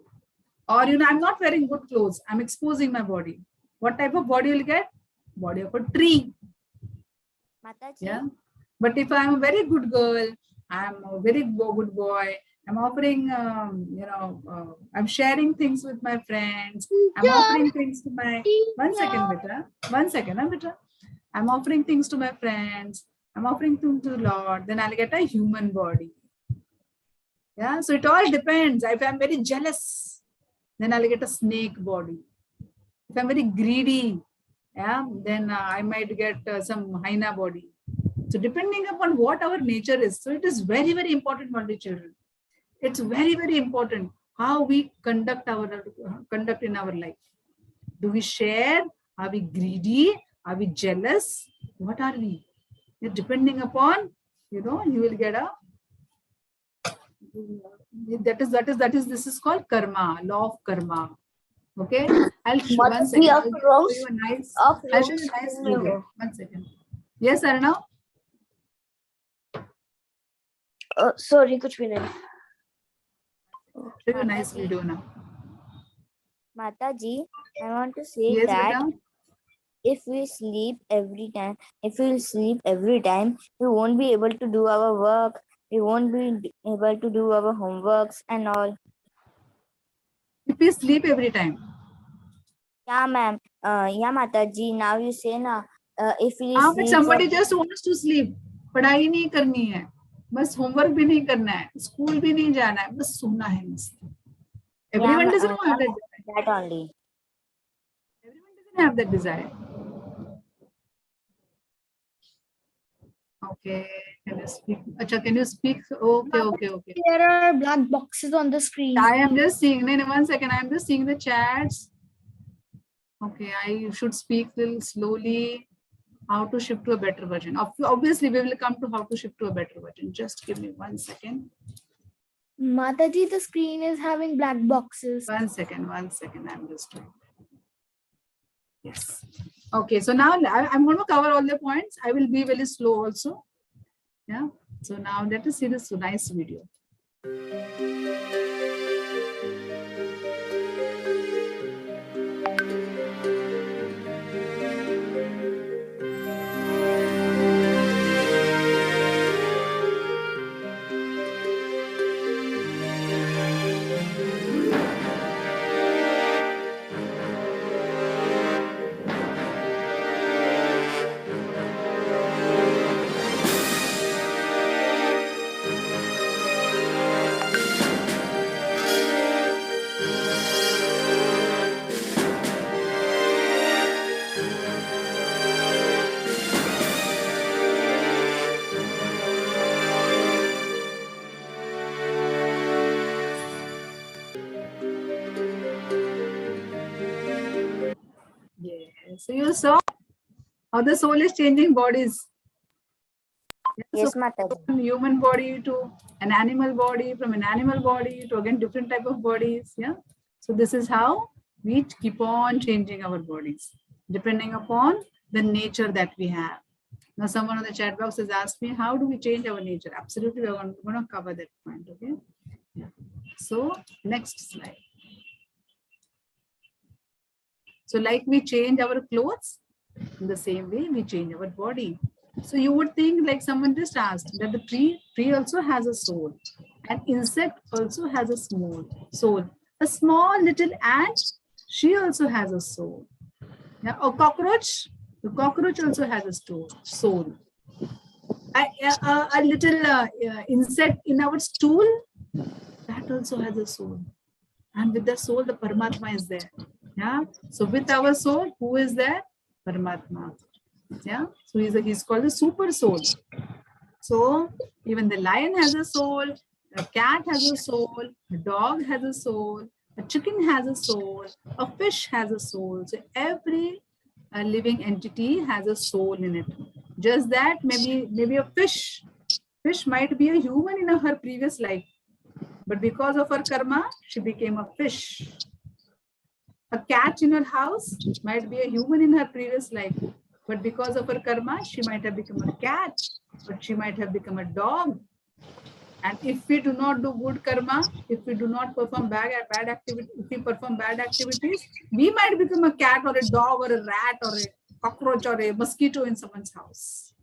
Or I'm not wearing good clothes. I'm exposing my body. What type of body will you get? Body of a tree. Mataji. Yeah. But if I'm a very good girl, I'm a very good boy, I'm offering, I'm sharing things with my friends. I'm offering things to my, one second, beta. I'm offering things to my friends. I'm offering things to the Lord. Then I'll get a human body. Yeah, so it all depends. If I'm very jealous, then I'll get a snake body. If I'm very greedy, yeah, then I might get some hyena body. So depending upon what our nature is, so it is very, very important, my dear children. It's very, very important how we conduct in our life. Do we share? Are we greedy? Are we jealous? What are we? Depending upon, you will get a. This is called karma, law of karma. Okay, I'll show one second. I'll show you a nice video. 1 second. Yes, Arnav? Sorry, कुछ भी नहीं. Show you a nice video now. Mataji, I want to say Yes, that beta? if we sleep every time, we won't be able to do our work. We won't be able to do our homeworks and all. If we sleep every time. Yeah, ma'am. Yeah, Mataji. Now you say na. If we But somebody just wants to sleep. पढ़ाई नहीं करनी है. बस homework भी नहीं करना है. School भी नहीं जाना है. बस सोना है मस्त. Everyone doesn't have that desire. That only. Everyone doesn't have that desire. Okay. Can you speak? Acha, can you speak? Okay. There are black boxes on the screen. I am just seeing. No, 1 second. I am just seeing the chats. Okay, I should speak a little slowly. How to shift to a better version. Obviously, we will come to how to shift to a better version. Just give me 1 second. Mataji, the screen is having black boxes. 1 second. I'm just doing. Yes. Okay, so now I'm going to cover all the points. I will be very slow also. Yeah. So now let us see this nice video. So you saw how the soul is changing bodies. Yes, so Mataji. from human body to an animal body, from an animal body to again different type of bodies. Yeah. So this is how we keep on changing our bodies depending upon the nature that we have. Now someone on the chat box has asked me, how do we change our nature? Absolutely, we're going to cover that point. Okay. Yeah. So next slide. So like we change our clothes, in the same way we change our body. So you would think, like someone just asked, that the tree also has a soul. An insect also has a small soul. A small little ant, she also has a soul. Yeah, a cockroach, the cockroach also has a soul. A little insect in our stool, that also has a soul. And with the soul, the Paramatma is there. Yeah. So with our soul, who is there? Paramatma. Yeah. So he's called the super soul. So even the lion has a soul, a cat has a soul, a dog has a soul, a chicken has a soul, a fish has a soul. So every living entity has a soul in it. Just that maybe a fish might be a human in her previous life, but because of her karma, she became a fish. A cat in her house might be a human in her previous life, but because of her karma, she might have become a cat, but she might have become a dog. And if we do not do good karma, if we do not perform bad activity, if we perform bad activities, we might become a cat or a dog or a rat or a cockroach or a mosquito in someone's house.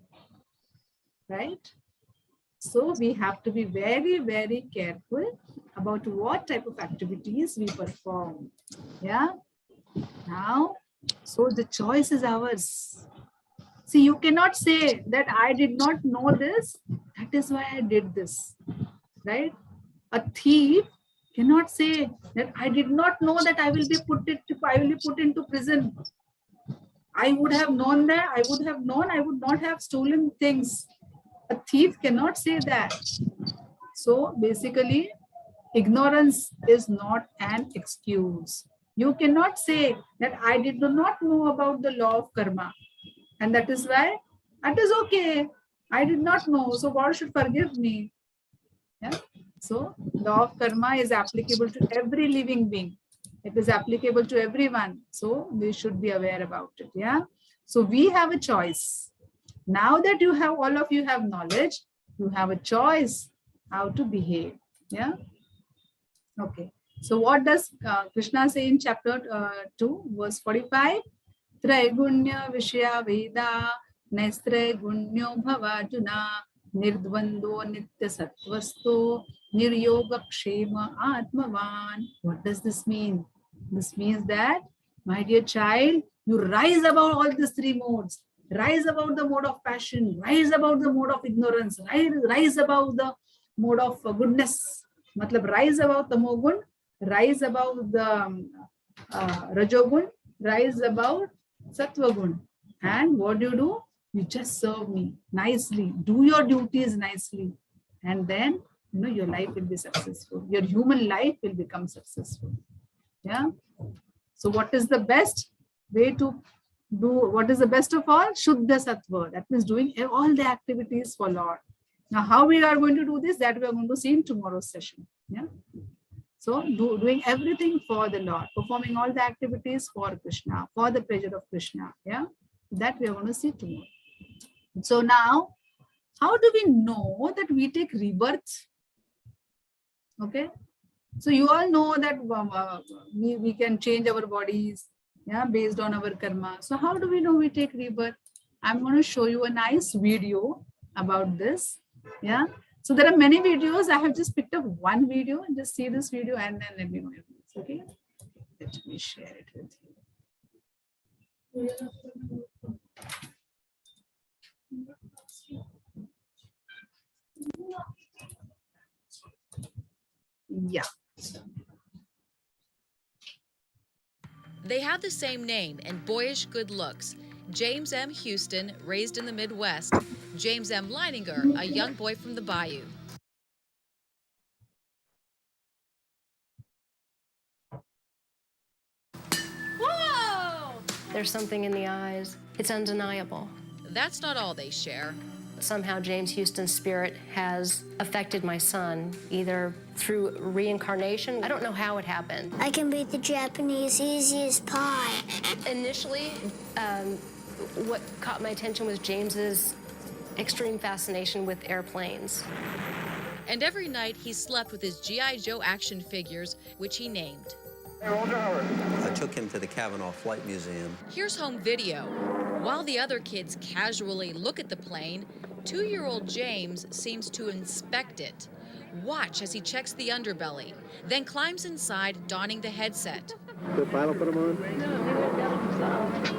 Right? So we have to be very, very careful about what type of activities we perform. Yeah. Now, so the choice is ours. See, you cannot say that I did not know this. That is why I did this. Right? A thief cannot say that I did not know that I will be put into prison. I would have known that. I would have known I would not have stolen things. A thief cannot say that. So basically, ignorance is not an excuse. You cannot say that I did not know about the law of karma. And that is why that is okay. I did not know. So God should forgive me. Yeah. So law of karma is applicable to every living being. It is applicable to everyone. So we should be aware about it. Yeah. So we have a choice. Now that you have, all of you have knowledge, you have a choice how to behave. Yeah. Okay. So what does Krishna say in chapter 2, verse 45? Traigunya Vishya Veda Naistragunyo Bhavajuna Nirdvando Nitya Sattvasto Niryoga Kshema Atmavan. What does this mean? This means that, my dear child, you rise above all these three modes. Rise above the mode of passion, rise above the mode of ignorance, rise above the mode of goodness. Matlab, rise above tamogun, rise above the rajogun, rise above sattvagun. And what do? You just serve me nicely, do your duties nicely, and then your life will be successful. Your human life will become successful. Yeah. So what is the best way to do? What is the best of all? Shuddha Sattva. That means doing all the activities for Lord. Now, how we are going to do this, that we are going to see in tomorrow's session. Yeah. So doing everything for the Lord, performing all the activities for Krishna, for the pleasure of Krishna. Yeah. That we are going to see tomorrow. So now, how do we know that we take rebirth? Okay. So you all know that we can change our bodies, yeah, based on our karma. So how do we know we take rebirth? I'm going to show you a nice video about this. Yeah. So there are many videos. I have just picked up one video, and just see this video and then let me know your views. Okay. Let me share it with you. Yeah. They have the same name and boyish good looks. James M. Houston, raised in the Midwest. James M. Leininger, a young boy from the Bayou. Whoa! There's something in the eyes. It's undeniable. That's not all they share. Somehow James Houston's spirit has affected my son, either through reincarnation. I don't know how it happened. I can beat the Japanese easy as pie. Initially, what caught my attention was James's extreme fascination with airplanes. And every night he slept with his G.I. Joe action figures, which he named. I took him to the Kavanaugh Flight Museum. Here's home video. While the other kids casually look at the plane, 2-year-old James seems to inspect it. Watch as he checks the underbelly, then climbs inside, donning the headset. The pilot put them on?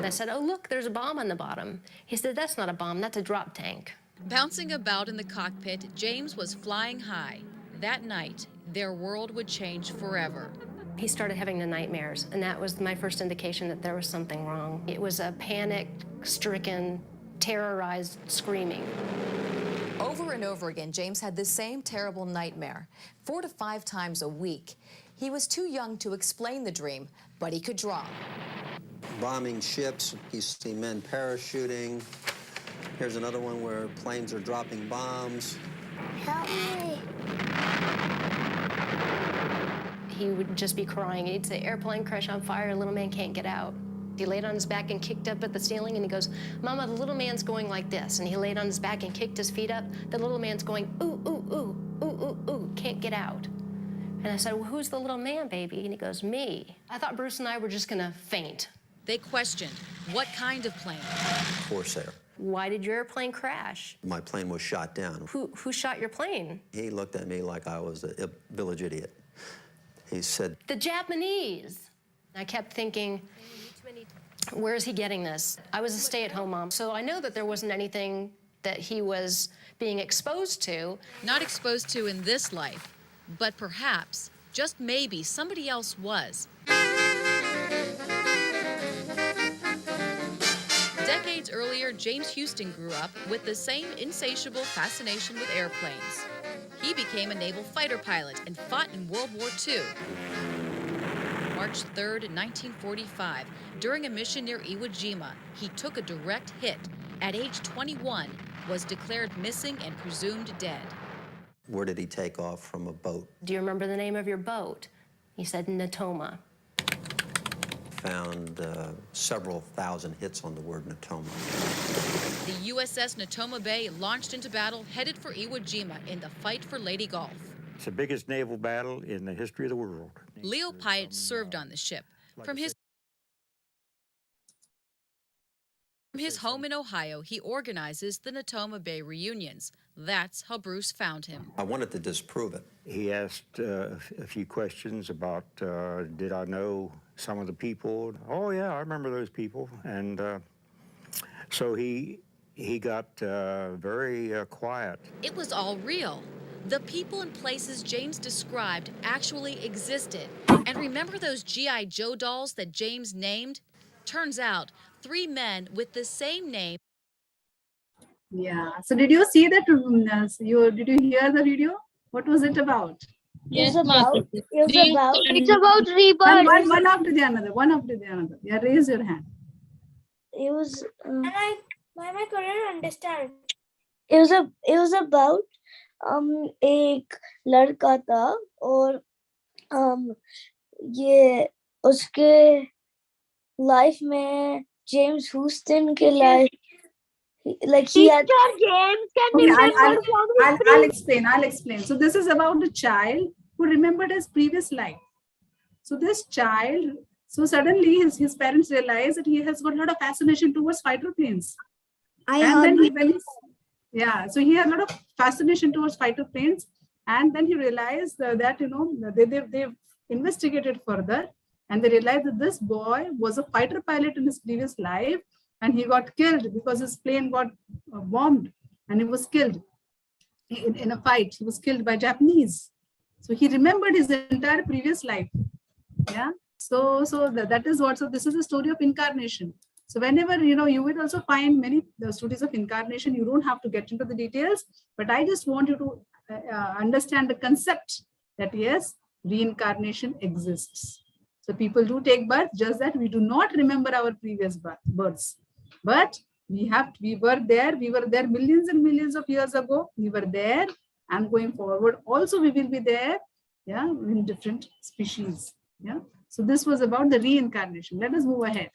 I said, oh, look, there's a bomb on the bottom. He said, that's not a bomb, that's a drop tank. Bouncing about in the cockpit, James was flying high. That night, their world would change forever. He started having the nightmares, and that was my first indication that there was something wrong. It was a panic-stricken, terrorized screaming. Over and over again, James had the same terrible nightmare, 4 to 5 times a week. He was too young to explain the dream, but he could draw. Bombing ships, you see men parachuting. Here's another one where planes are dropping bombs. Help me. He would just be crying. He'd say, airplane crash on fire, little man can't get out. He laid on his back and kicked up at the ceiling, and he goes, Mama, the little man's going like this. And he laid on his back and kicked his feet up. The little man's going, ooh, ooh, ooh, ooh, ooh, ooh, can't get out. And I said, well, who's the little man, baby? And he goes, me. I thought Bruce and I were just gonna faint. They questioned, what kind of plane? Corsair. Why did your airplane crash? My plane was shot down. Who shot your plane? He looked at me like I was a village idiot. He said, The Japanese. I kept thinking, where is he getting this? I was a stay-at-home mom, so I know that there wasn't anything that he was being exposed to. Not exposed to in this life, but perhaps, just maybe, somebody else was. Decades earlier, James Houston grew up with the same insatiable fascination with airplanes. He became a naval fighter pilot and fought in World War II. March 3rd, 1945, during a mission near Iwo Jima, he took a direct hit. At age 21, was declared missing and presumed dead. where did he take off from a boat? Do you remember the name of your boat? He said Natoma. Found several thousand hits on the word Natoma. The USS Natoma Bay launched into battle, headed for Iwo Jima in the fight for Lady Gulf. It's the biggest naval battle in the history of the world. Leo Pyatt served on the ship. From his home in Ohio, he organizes the Natoma Bay reunions. That's how Bruce found him. I wanted to disprove it. He asked a few questions about, did I know some of the people? Oh, yeah, I remember those people. And so he got very quiet. It was all real. The people and places James described actually existed. And remember those G.I. Joe dolls that James named? Turns out, 3 men with the same name. Yeah. So did you see that? Did you hear the video? What was it about? It's about rebirth. One after the another. One after the another. Yeah, raise your hand. It was. I couldn't understand. It was about एक लड़का था और ये उसके life में James Houston के life like he had Okay, I'll explain. So this is about a child who remembered his previous life. So this child, so suddenly his parents realize that he has got a lot of fascination towards fighter planes. So he had a lot of fascination towards fighter planes, and then he realized that they've investigated further, and they realized that this boy was a fighter pilot in his previous life, and he got killed because his plane got bombed, and he was killed in a fight. He was killed by Japanese. So he remembered his entire previous life. Yeah. So that is what. So this is the story of incarnation. So whenever, you will also find many stories of incarnation. You don't have to get into the details, but I just want you to understand the concept that yes, reincarnation exists. So people do take birth, just that we do not remember our previous births. But we were there millions and millions of years ago. We were there, and going forward also we will be there, yeah, in different species. Yeah. So this was about the reincarnation. Let us move ahead.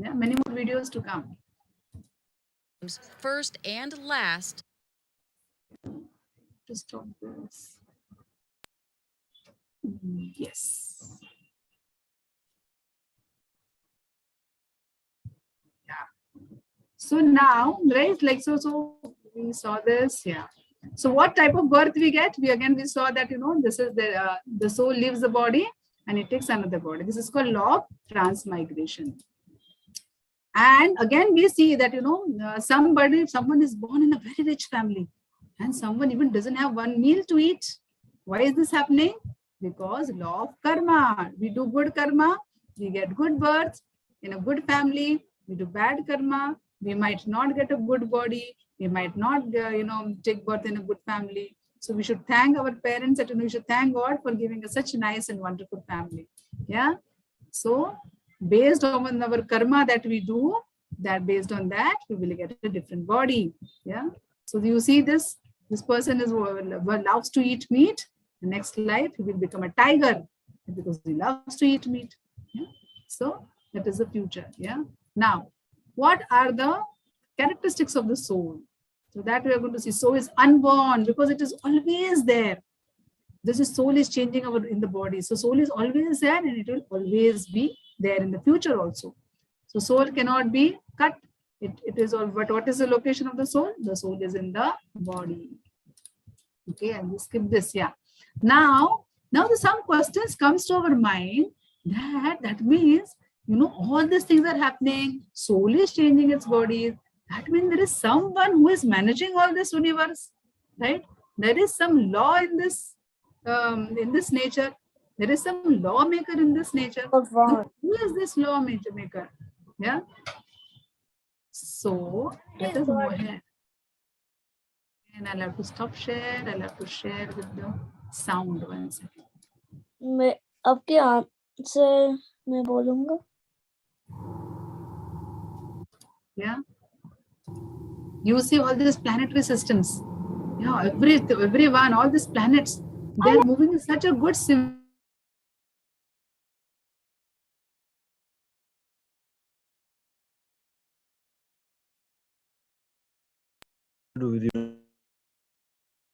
Yeah, many more videos to come. First and last. To stop this. Yes. Yeah. So now, right, like so we saw this. Yeah. So what type of birth we get? We saw that, this is the soul leaves the body and it takes another body. This is called law of transmigration. And again, we see that, someone is born in a very rich family and someone even doesn't have one meal to eat. Why is this happening? Because law of karma. We do good karma, we get good birth in a good family. We do bad karma, we might not get a good body. We might not, take birth in a good family. So we should thank our parents, that we should thank God for giving us such a nice and wonderful family. Yeah. So based on our karma that we do, based on that, we will get a different body. Yeah. So you see this person loves to eat meat. The next life, he will become a tiger because he loves to eat meat. Yeah? So that is the future. Yeah. Now, what are the characteristics of the soul? So that we are going to see. Soul is unborn because it is always there. This is soul is changing in the body. So soul is always there and it will always be there in the future also. So soul cannot be cut. It is all. But what is the location of the soul? The soul is in the body. Okay, and we skip this. Yeah. Now some questions comes to our mind that means, all these things are happening. Soul is changing its body. That means there is someone who is managing all this universe, right? There is some law in this nature. There is some lawmaker in this nature. Now, who is this lawmaker? Yeah. So let us go ahead. And I'll have to stop share. I'll have to share with the sound 1 second. आपके answer मैं बोलूंगा. Yeah. You see all these planetary systems. Yeah, everyone, all these planets, they're moving in such a good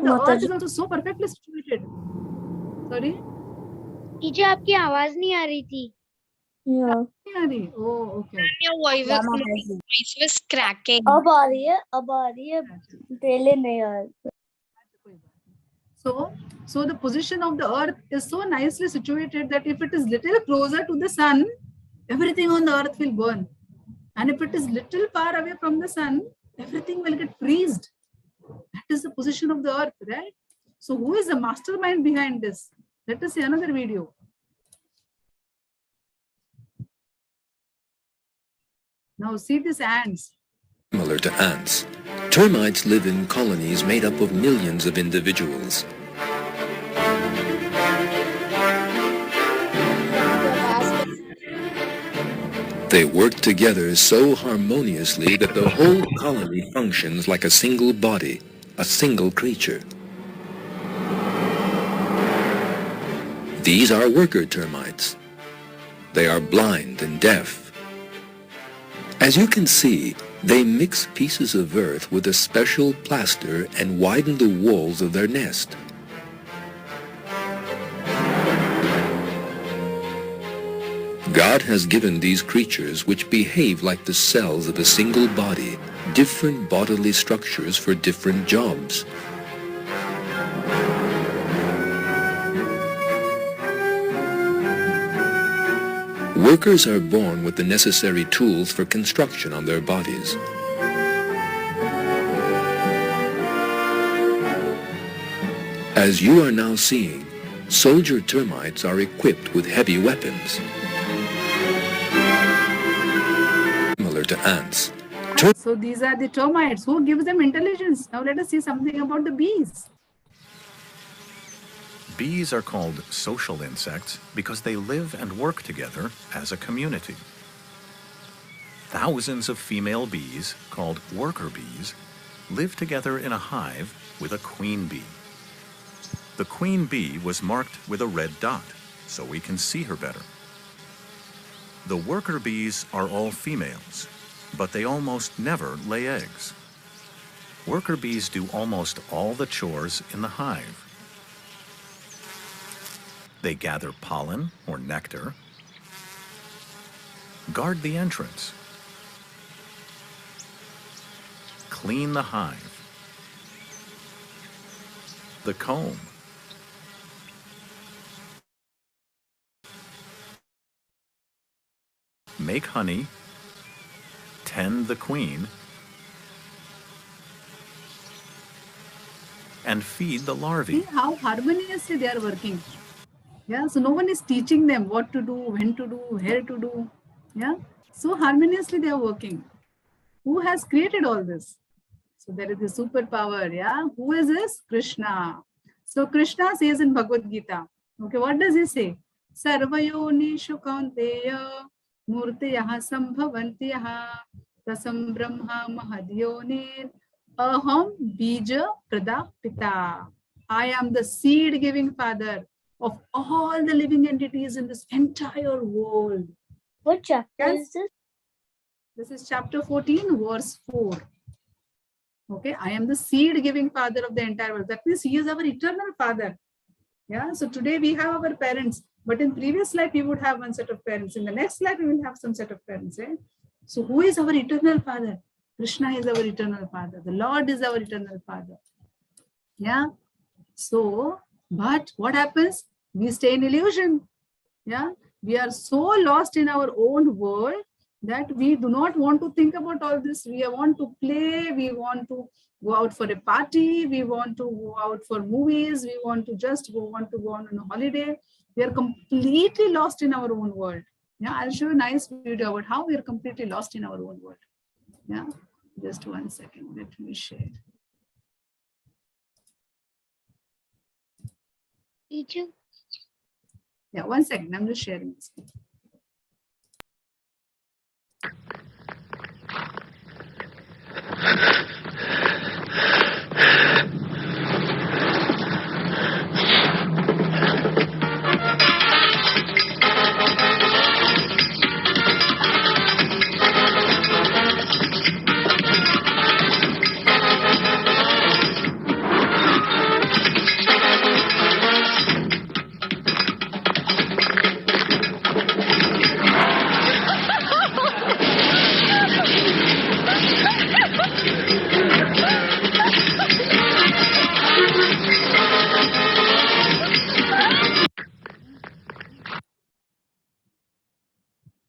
The earth is also so perfectly situated. Sorry? Teacher आपकी आवाज नहीं आ रही थी. Yeah. Oh, okay. Your voice was cracking. अब आ रही है. पहले नहीं आ रही. So the position of the earth is so nicely situated that if it is little closer to the sun, everything on the earth will burn. And if it is little far away from the sun, everything will get freezed. That is the position of the earth, right? So who is the mastermind behind this? Let us see another video. Now see these ants. Similar to ants, termites live in colonies made up of millions of individuals. They work together so harmoniously that the whole colony functions like a single body, a single creature. These are worker termites. They are blind and deaf. As you can see, they mix pieces of earth with a special plaster and widen the walls of their nest. God has given these creatures, which behave like the cells of a single body, different bodily structures for different jobs. Workers are born with the necessary tools for construction on their bodies. As you are now seeing, soldier termites are equipped with heavy weapons. Similar to ants. So these are the termites. Who gives them intelligence? Now let us see something about the bees. Bees are called social insects because they live and work together as a community. Thousands of female bees, called worker bees, live together in a hive with a queen bee. The queen bee was marked with a red dot, so we can see her better. The worker bees are all females, but they almost never lay eggs. Worker bees do almost all the chores in the hive. They gather pollen or nectar, guard the entrance, clean the hive, the comb. Make honey, tend the queen, and feed the larvae. See how harmoniously they are working. Yeah, so no one is teaching them what to do, when to do, where to do. Yeah, so harmoniously they are working. Who has created all this? So there is a superpower. Yeah, who is this? Krishna. So Krishna says in Bhagavad Gita. Okay, what does he say? Sarvayonishu kaunteya murtiyaha sambhavantiyaha tasam brahma mahadyonir aham bija pradapita. I am the seed giving father of all the living entities in this entire world. What chapter Yes? is this? This is chapter 14, verse 4. Okay, I am the seed giving father of the entire world. That means he is our eternal father. Yeah, so today we have our parents, but in previous life we would have one set of parents. In the next life we will have some set of parents. Eh? So who is our eternal father? Krishna is our eternal father. The Lord is our eternal father. Yeah. So, but what happens? We stay in illusion. Yeah. We are so lost in our own world that we do not want to think about all this. We want to play. We want to go out for a party. We want to go out for movies. We want to just want to go on a holiday. We are completely lost in our own world. Yeah. I'll show you a nice video about how we are completely lost in our own world. Yeah. Just 1 second. Let me share. Teacher. Yeah, 1 second. I'm just sharing this.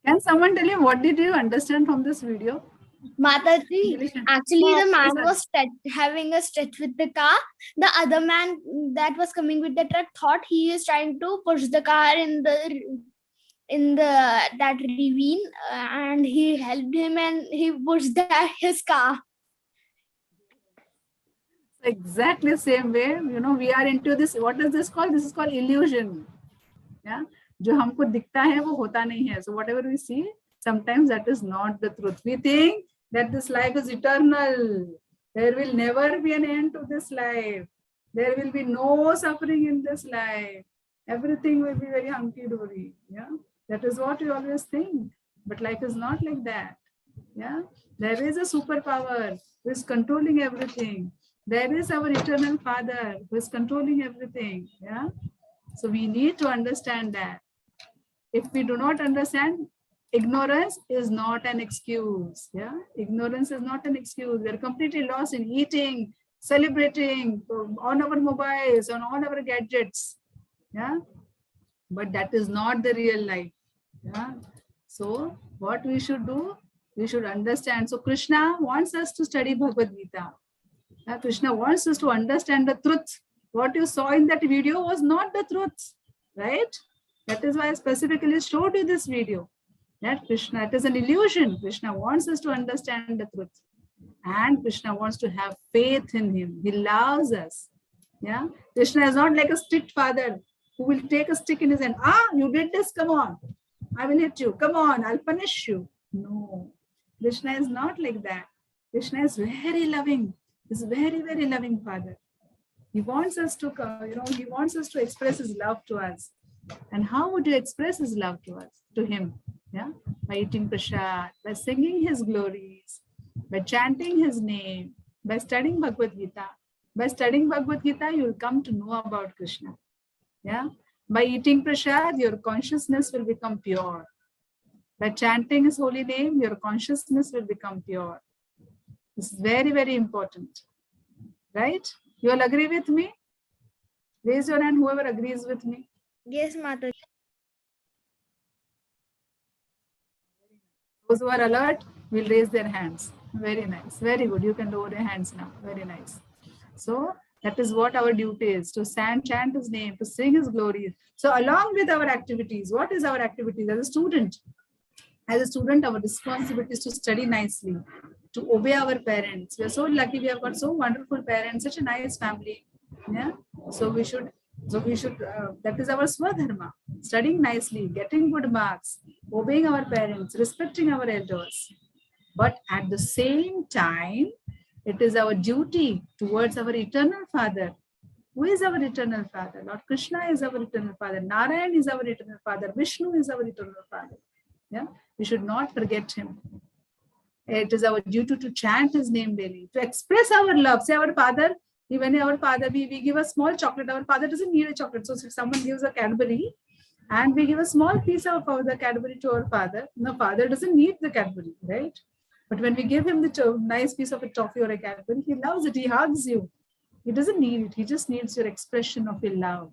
Can someone tell me what did you understand from this video? Mataji, actually the man Yes, was having a stretch with the car. The other man that was coming with the truck thought he is trying to push the car in that ravine, and he helped him and he pushed his car. exactly same way. You know, we are into this. What is this called? This is called illusion. Yeah, जो हमको दिखता है वो होता नहीं है. So whatever we see, sometimes that is not the truth. We think that this life is eternal. There will never be an end to this life. There will be no suffering in this life. Everything will be very hunky-dory. Yeah, that is what we always think. But life is not like that. Yeah, there is a superpower who is controlling everything. There is our eternal Father who is controlling everything. Yeah, so we need to understand that. If we do not understand, ignorance is not an excuse. Yeah, ignorance is not an excuse. We are completely lost in eating, celebrating on our mobiles, on all our gadgets. Yeah, but that is not the real life. Yeah, so what we should do, we should understand. So Krishna wants us to study Bhagavad Gita. Krishna wants us to understand the truth. What you saw in that video was not the truth, right? That is why I specifically showed you this video. That Krishna, it is an illusion. Krishna wants us to understand the truth. And Krishna wants to have faith in him. He loves us. Yeah. Krishna is not like a strict father who will take a stick in his hand. Ah, you did this, come on. I will hit you. Come on, I'll punish you. No. Krishna is not like that. Krishna is very loving. He's a very, very loving father. He wants us to, he wants us to express his love to us. And how would you express his love to us, to him? Yeah, by eating prasad, by singing his glories, by chanting his name, by studying Bhagavad Gita. By studying Bhagavad Gita, you will come to know about Krishna. Yeah, by eating prasad, your consciousness will become pure. By chanting his holy name, your consciousness will become pure. This is very, very important. Right? You all agree with me? Raise your hand, whoever agrees with me. Yes, Mataji. Those who are alert will raise their hands. Very nice. Very good. You can lower your hands now. Very nice. So that is what our duty is, to chant his name, to sing his glories. So along with our activities, what is our activities as a student? As a student, our responsibility is to study nicely, to obey our parents. We are so lucky, we have got so wonderful parents, such a nice family. Yeah. So we should, that is our swadharma, studying nicely, getting good marks, obeying our parents, respecting our elders. But at the same time, it is our duty towards our eternal Father. Who is our eternal Father? Lord Krishna is our eternal Father. Narayan is our eternal Father. Vishnu is our eternal Father. Yeah, we should not forget him. It is our duty to chant his name daily, to express our love. Say our Father, even our Father, we give a small chocolate. Our Father doesn't need a chocolate. So if someone gives a Cadbury and we give a small piece of the Cadbury to our Father, the Father doesn't need the Cadbury, right? But when we give him the nice piece of a toffee or a Cadbury, he loves it. He hugs you. He doesn't need it. He just needs your expression of your love.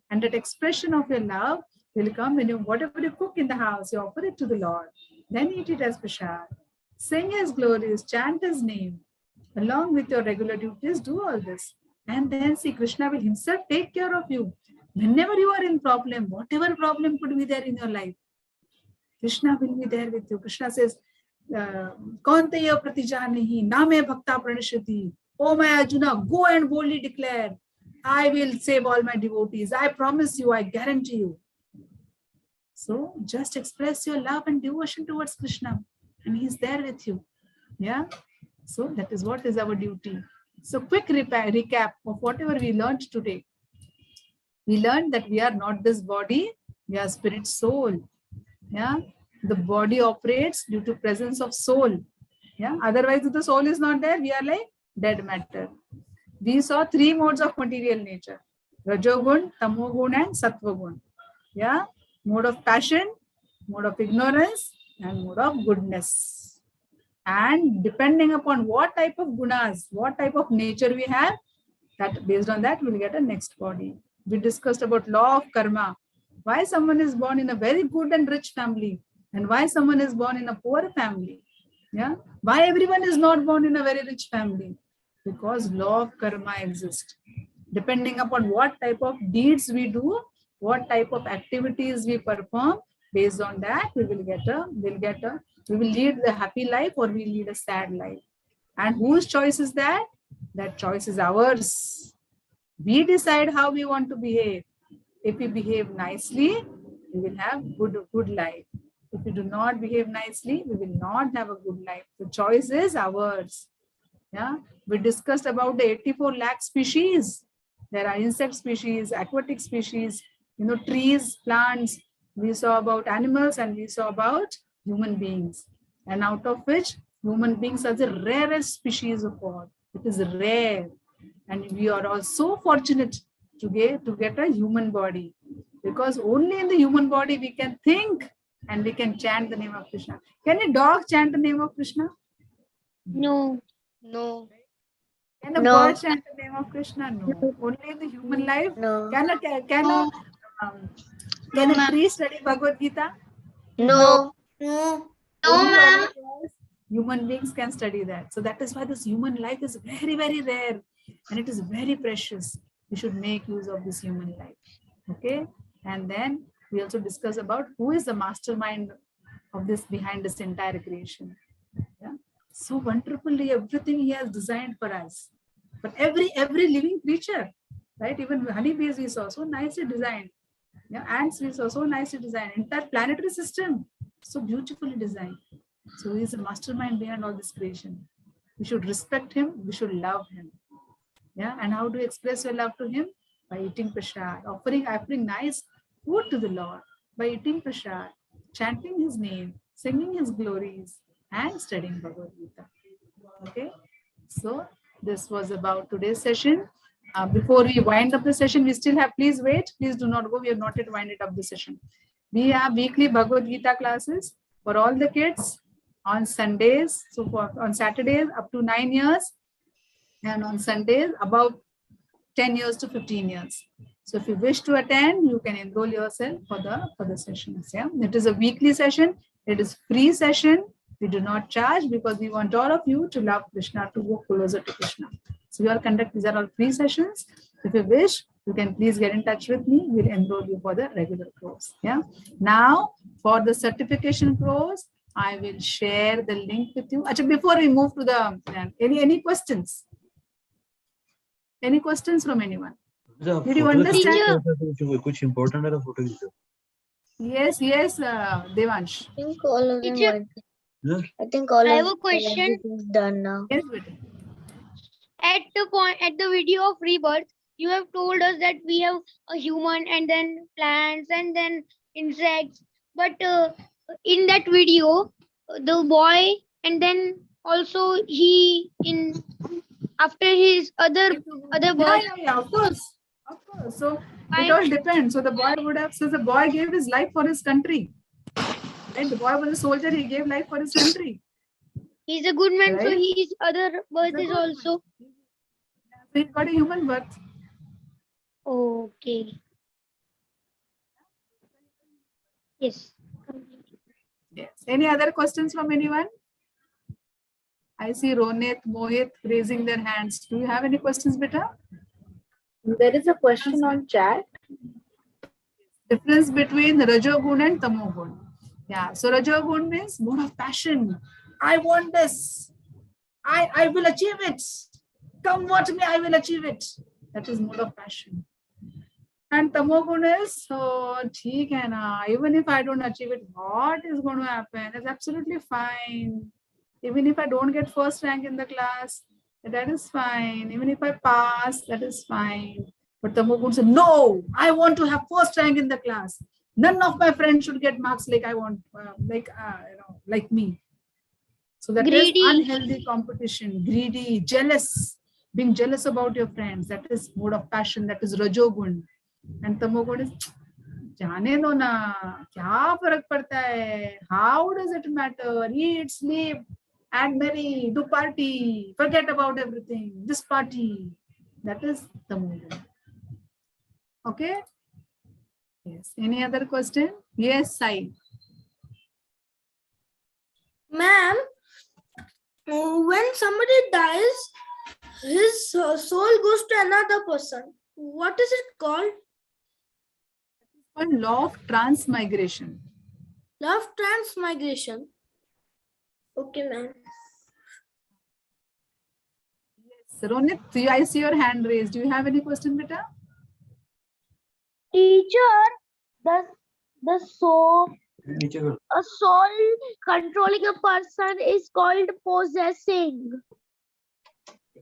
And that expression of your love will come when whatever you cook in the house, you offer it to the Lord. Then eat it as prasad. Sing his glories, chant his name. Along with your regular duties, do all this. And then see, Krishna will himself take care of you. Whenever you are in problem, whatever problem could be there in your life, Krishna will be there with you. Krishna says, Kaunteya pratijanahi, name bhakta pranishati. Oh my Arjuna, go and boldly declare, I will save all my devotees. I promise you, I guarantee you. So just express your love and devotion towards Krishna, and he's there with you. Yeah. So that is what is our duty. So quick recap of whatever we learned today. We learned that we are not this body, we are spirit soul. Yeah. The body operates due to presence of soul. Yeah. Otherwise, if the soul is not there, we are like dead matter. We saw 3 modes of material nature: Rajogun, Tamogun, and Sattvagun. Yeah. Mode of passion, mode of ignorance, and mode of goodness. And depending upon what type of gunas, what type of nature we have, that based on that, we'll get a next body. We discussed about law of karma. Why someone is born in a very good and rich family, and why someone is born in a poor family. Yeah. Why everyone is not born in a very rich family? Because law of karma exists. Depending upon what type of deeds we do, what type of activities we perform, based on that, we will lead the happy life or we lead a sad life. And whose choice is that? That choice is ours. We decide how we want to behave. If we behave nicely, we will have good life. If we do not behave nicely, we will not have a good life. The choice is ours. Yeah, we discussed about the 84 lakh species. There are insect species, aquatic species, trees, plants. We saw about animals and we saw about human beings. And out of which human beings are the rarest species of all. It is rare. And we are all so fortunate to get a human body, because only in the human body we can think and we can chant the name of Krishna. Can a dog chant the name of Krishna? No. No. Can a bird chant the name of Krishna? No. Only in the human life. No. Can a tree study Bhagavad Gita? No. Only all human beings can study that. So that is why this human life is very, very rare and it is very precious. We should make use of this human life. Okay. And then we also discuss about who is the mastermind of this, behind this entire creation. Yeah. So wonderfully everything he has designed for us, for every living creature, right? Even honeybees we saw so nicely designed. Yeah, ants we saw so nicely designed. Entire planetary system so beautifully designed. So he is a mastermind behind all this creation. We should respect him. We should love him. Yeah, and how do you express your love to him? By eating prasad, offering nice food to the Lord, by eating prasad, chanting his name, singing his glories, and studying Bhagavad Gita. Okay, so this was about today's session. Before we wind up the session, we still have, please wait, please do not go, we have not yet winded up the session. We have weekly Bhagavad Gita classes for all the kids on Sundays, so on Saturdays up to 9 years, and on Sundays above 10 years to 15 years. So if you wish to attend, you can enroll yourself for the sessions. Yeah, it is a weekly session. It is free session. We do not charge because we want all of you to love Krishna, to go closer to Krishna. So we all conduct, these are all free sessions. If you wish, you can please get in touch with me. We'll enroll you for the regular course. Yeah. Now for the certification course, I will share the link with you. Achha, before we move to the any questions? Any questions from anyone? Did you understand? कुछ important है तो photo खींचो. Yes, Devansh. I think all of them Teacher, are. I think all I of have a question. everything's done now. Yes, beta. At the video of rebirth, you have told us that we have a human and then plants and then insects. But in that video, the boy and then also he in after his other birth. Yeah, of course. So it all depends. So the boy would have, so the boy gave his life for his country. Right? The boy was a soldier, he gave life for his country. He's a good man, Right? so his other birth is also. So he got a human birth. Okay. Yes. Yes. Any other questions from anyone? I see Ronit, Mohit raising their hands. Do you have any questions, beta? There is a question on chat. Difference between Rajogun and Tamogun. Yeah. So Rajogun means more of passion. I want this. I will achieve it. Come what me, I will achieve it. That is more of passion. And Tamogun is, so theek hai na, even if I don't achieve it, what is going to happen? It's absolutely fine. Even if I don't get first rank in the class, that is fine. Even if I pass, that is fine. But Tamogun said, no, I want to have first rank in the class. None of my friends should get marks like I want, like me. So that is unhealthy competition, greedy, jealous, being jealous about your friends. That is mode of passion. That is Rajogun. And Tamogun is, जाने दो ना, क्या फर्क पड़ता है? How does it matter? Eat, sleep, and marry, do party, forget about everything. This party. That is Tamogun. Okay. Yes. Any other question? Yes, Sai. Ma'am, when somebody dies, his soul goes to another person. What is it called? Called law of transmigration. Law of transmigration. Okay, ma'am. Yes, Ronit, I see your hand raised. Do you have any question, beta? Teacher, the soul, a soul controlling a person is called possessing.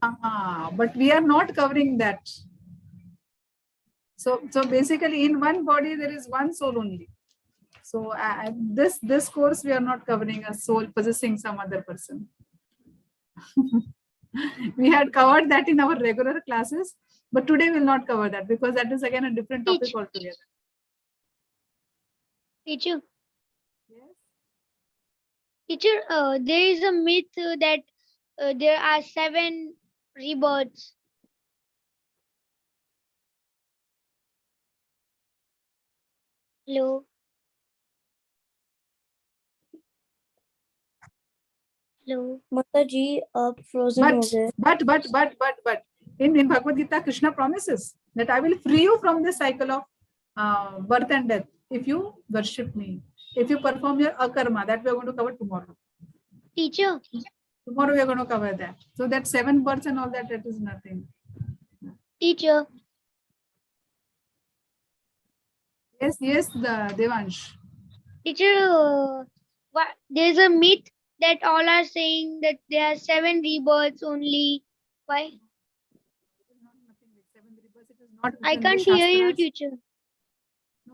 But we are not covering that. So basically in one body there is one soul only. So this course we are not covering a soul possessing some other person. We had covered that in our regular classes, but today we will not cover that because that is again a different topic altogether. Teacher. Yes. Teacher, there is a myth that there are 7 rebirths. Hello. Hello. Mataji, frozen ho gaye. But in Bhagavad Gita, Krishna promises that I will free you from this cycle of birth and death if you worship me, if you perform your akarma. That we are going to cover tomorrow. Teacher. Tomorrow we are going to cover that. So that 7 births and all that is nothing. Teacher. Yes, the Devansh. Teacher, there is a myth that all are saying that there are 7 rebirths only. Why? I can't hear you, teacher.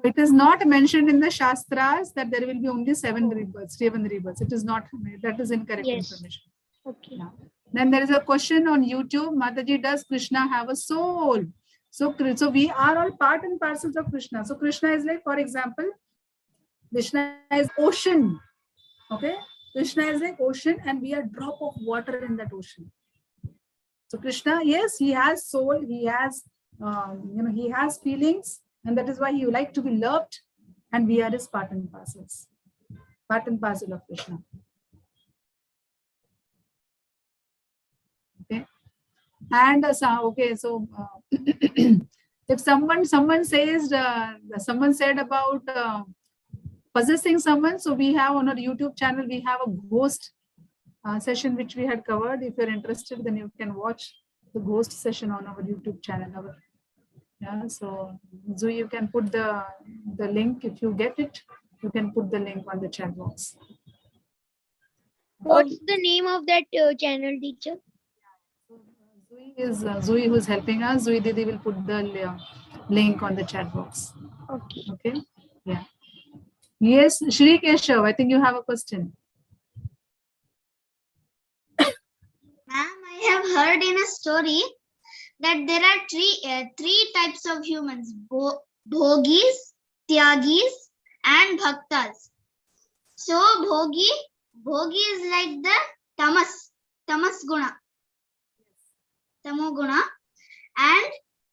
It is not mentioned in the Shastras that there will be only 7 rebirths, 7 rebirths. It is not, that is incorrect information. Okay. Yeah. Then there is a question on YouTube. Mataji, does Krishna have a soul? So we are all part and parcels of Krishna. So Krishna is like, for example, Krishna is ocean. Okay. Krishna is like ocean and we are a drop of water in that ocean. So Krishna, yes, he has soul, he has he has feelings, and that is why he would like to be loved, and we are his part and parcels, part and parcel of Krishna. Okay, and if someone says someone said about possessing someone, so we have on our YouTube channel, we have a ghost session which we had covered. If you're interested, then you can watch the ghost session on our YouTube channel. So Zoe, you can put the link. If you get it, you can put the link on the chat box. What's the name of that channel, teacher? Zoe is Zoe who's helping us. Zoe Didi will put the link on the chat box. Okay. Okay. Yeah. Yes, Shri Keshav, I think you have a question. Ma'am, I have heard in a story that there are three types of humans: bhogis, tyagis, and bhaktas. So bhogi is like the tamas guna, tamo guna, and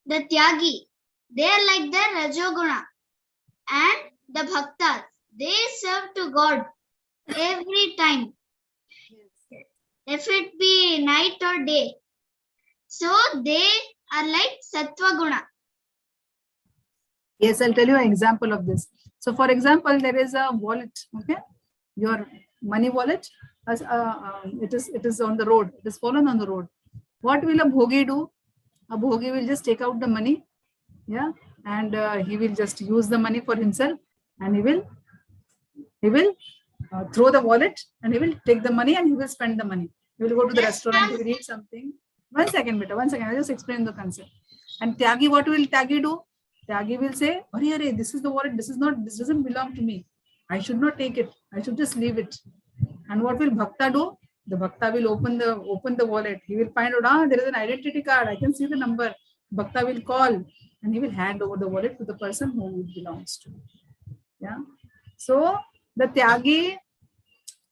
the tyagi, they are like the rajoguna, and the bhaktas, they serve to God every time, if it be night or day. So they are like sattva guna. Yes, I'll tell you an example of this. So for example, there is a wallet, okay? Your money wallet, it is on the road, it is fallen on the road. What will a bhogi do? A bhogi will just take out the money, yeah, and he will just use the money for himself, and he will throw the wallet, and he will take the money and he will spend the money. He will go to the restaurant, he will eat something. One second, beta, one second, I'll just explain the concept. And Tyagi, what will Tyagi do? Tyagi will say, Hare, this is the wallet, this doesn't belong to me. I should not take it. I should just leave it. And what will Bhakta do? The Bhakta will open the wallet. He will find out, there is an identity card. I can see the number. Bhakta will call, and he will hand over the wallet to the person who it belongs to. Yeah. So the Tyagi,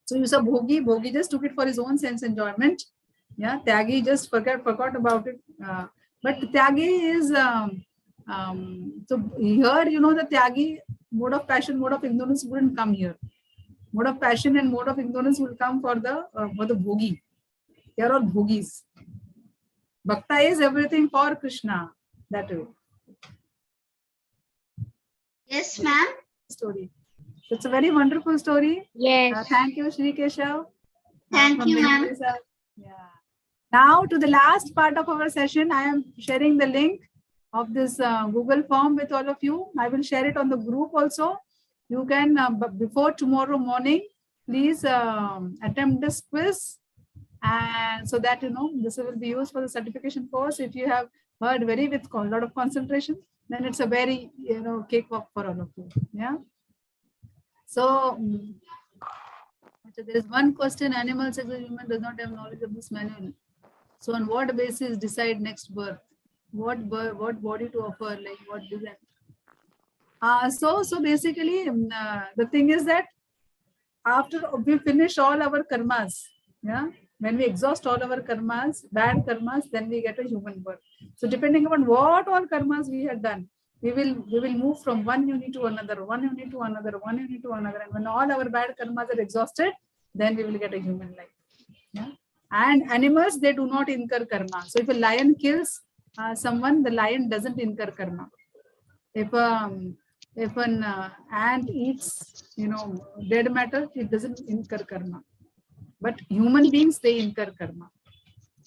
so you saw Bhogi just took it for his own sense enjoyment. Yeah, Tyagi just forgot about it. But Tyagi is so here, the Tyagi, mode of passion, mode of ignorance wouldn't come here. Mode of passion and mode of ignorance will come for the Bhogi. They are all Bhogis. Bhakta is everything for Krishna. That way. Yes, ma'am. Story. It's a very wonderful story. Yes. Thank you, Shri Keshav. Thank you, ma'am. Yeah. Now to the last part of our session, I am sharing the link of this Google form with all of you. I will share it on the group also. You can, before tomorrow morning, please attempt this quiz, and so that this will be used for the certification course. If you have heard with a lot of concentration, then it's a very cakewalk for all of you. Yeah. So there is one question: animal, sex, or human does not have knowledge of this manual. So on what basis decide next birth? What body to offer? Like what design? So basically, the thing is that after we finish all our karmas, yeah, when we exhaust all our karmas, bad karmas, then we get a human birth. So depending upon what all karmas we had done, we will move from one unit to another, one unit to another, one unit to another, and when all our bad karmas are exhausted, then we will get a human life. Yeah. And animals, they do not incur karma. So if a lion kills someone, the lion doesn't incur karma. If an ant eats, dead matter, it doesn't incur karma. But human beings, they incur karma.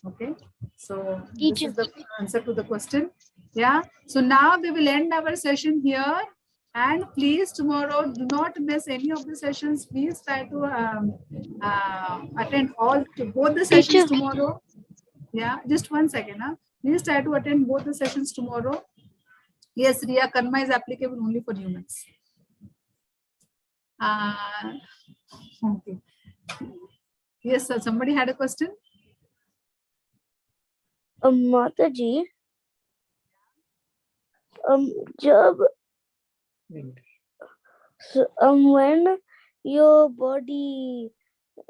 Okay. So this is the answer to the question. Yeah. So now we will end our session here. And please, tomorrow, do not miss any of the sessions. Please try to attend both the sessions tomorrow. Yeah, just 1 second. Please try to attend both the sessions tomorrow. Yes, Riya, karma is applicable only for humans. Okay. Yes, sir. Somebody had a question? Mataji, when your body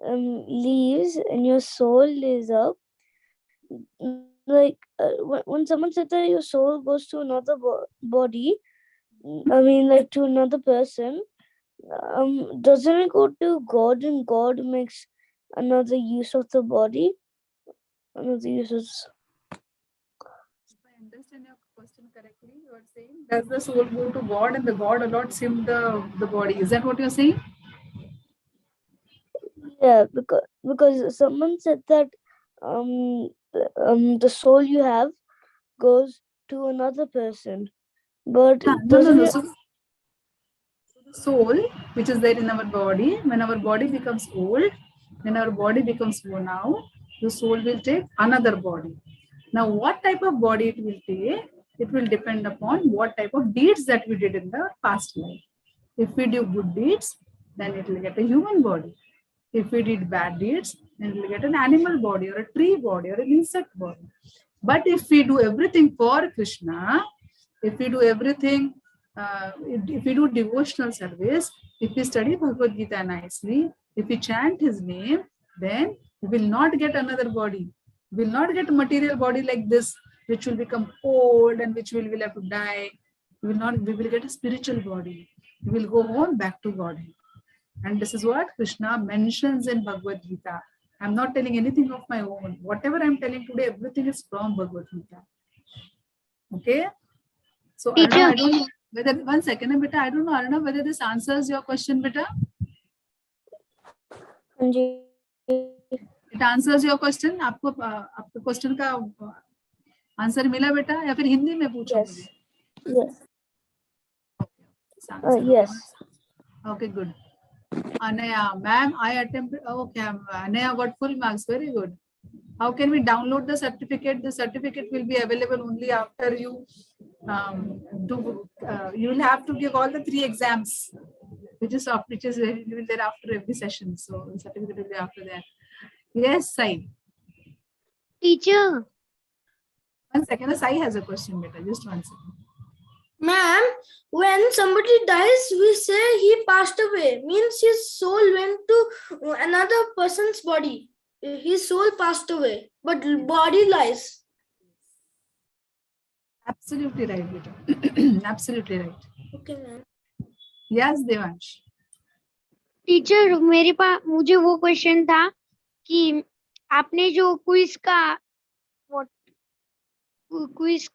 leaves and your soul is up, like when someone said that your soul goes to another body, I mean, like to another person, doesn't it go to God and God makes another use of the body? Another uses. If I understand your question correctly, you are saying, does the soul go to God and the God allots him the body? Is that what you're saying? Yeah, because someone said that the soul you have goes to another person, but doesn't it? So the soul, which is there in our body, when our body becomes old, when our body becomes worn out, the soul will take another body. Now, what type of body it will take, it will depend upon what type of deeds that we did in the past life. If we do good deeds, then it will get a human body. If we did bad deeds, then it will get an animal body or a tree body or an insect body. But if we do everything for Krishna, if we do everything, if we do devotional service, if we study Bhagavad Gita nicely, if we chant his name, then we will not get another body. We will not get a material body like this, which will become old and which will have to die. We will get a spiritual body. We will go home back to God. And this is what Krishna mentions in Bhagavad Gita. I'm not telling anything of my own. Whatever I'm telling today, everything is from Bhagavad Gita. Okay? So Arnav, I don't know whether, one second, beta, I don't know, Arnav, whether this answers your question, beta. It answers your question. आपको question का answer मिला बेटा या फिर हिंदी में पूछो मुझे? Yes. Yes. Okay, good. Anaya, ma'am, I attempted. Okay, Anaya got full marks. Very good. How can we download the certificate? The certificate will be available only after you you will have to give all the 3 exams, which is there after every session. So the certificate will be after that. Yes, Sai. Teacher. One second, Sai has a question, beta. Just one second. Ma'am, when somebody dies, we say he passed away. Means his soul went to another person's body. His soul passed away, but body lies. Absolutely right, beta. Absolutely right. Okay, ma'am. Yes, Devansh. Teacher मेरे पास मुझे वो question था कि आपने जो quiz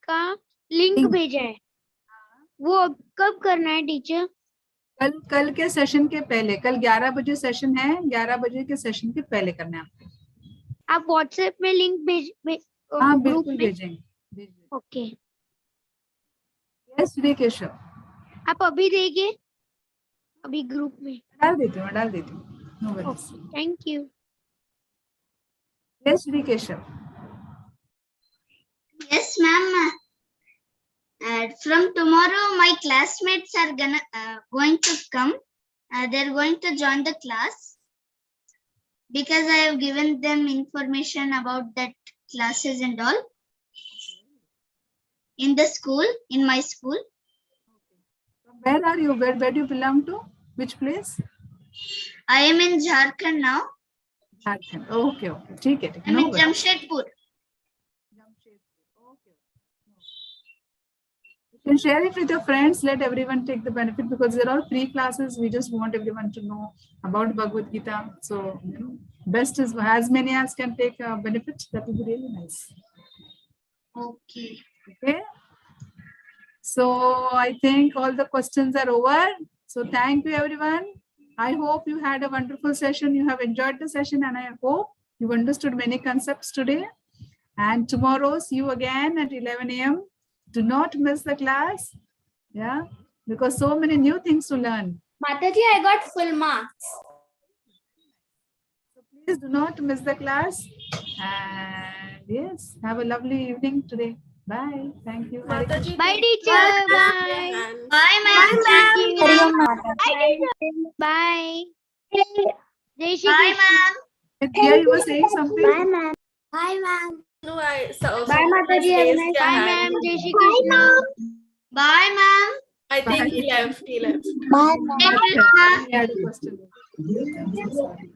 का link भेजा है वो कब करना है टीचर? कल के सेशन के पहले, कल 11 बजे सेशन है, 11 बजे के सेशन के पहले करना है आप व्हाट्सएप में लिंक भेज हाँ बिल्कुल भेजेंगे। ओके यस केशव, आप अभी देंगे? अभी ग्रुप में डाल देती हूँ thank you. Yes Keshav. Yes, ma'am. From tomorrow, my classmates are going to come. They're going to join the class because I have given them information about that classes and all in the school, in my school. Where are you? Where do you belong to? Which place? I am in Jharkhand now. Jharkhand. Okay. ठीक है. I'm in Jamshedpur. You can share it with your friends. Let everyone take the benefit because they're all free classes. We just want everyone to know about Bhagavad Gita. So, best is as many as can take benefit. That will be really nice. Okay. So, I think all the questions are over. So, thank you, everyone. I hope you had a wonderful session. You have enjoyed the session, and I hope you understood many concepts today. And tomorrow, see you again at 11 a.m. Do not miss the class. Yeah, because so many new things to learn. Mataji, I got full marks. So please do not miss the class. And yes, have a lovely evening today. Bye. Thank you. Mataji, bye teacher. Bye. Bye, ma'am. Thank you. Bye. Bye. Jai Shri Bye, Krishna. ma'am. Priya, you were saying something? Bye, ma'am. Bye, ma'am. No, so Bye, Mataji. Have a nice Bye, ma'am. Jai Shri Krishna. Bye, ma'am. I think he left. Bye, Hare Krishna. He had a question. I'm so sorry.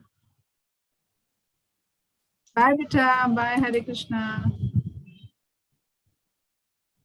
Bye, Vita. Bye, Hare Krishna.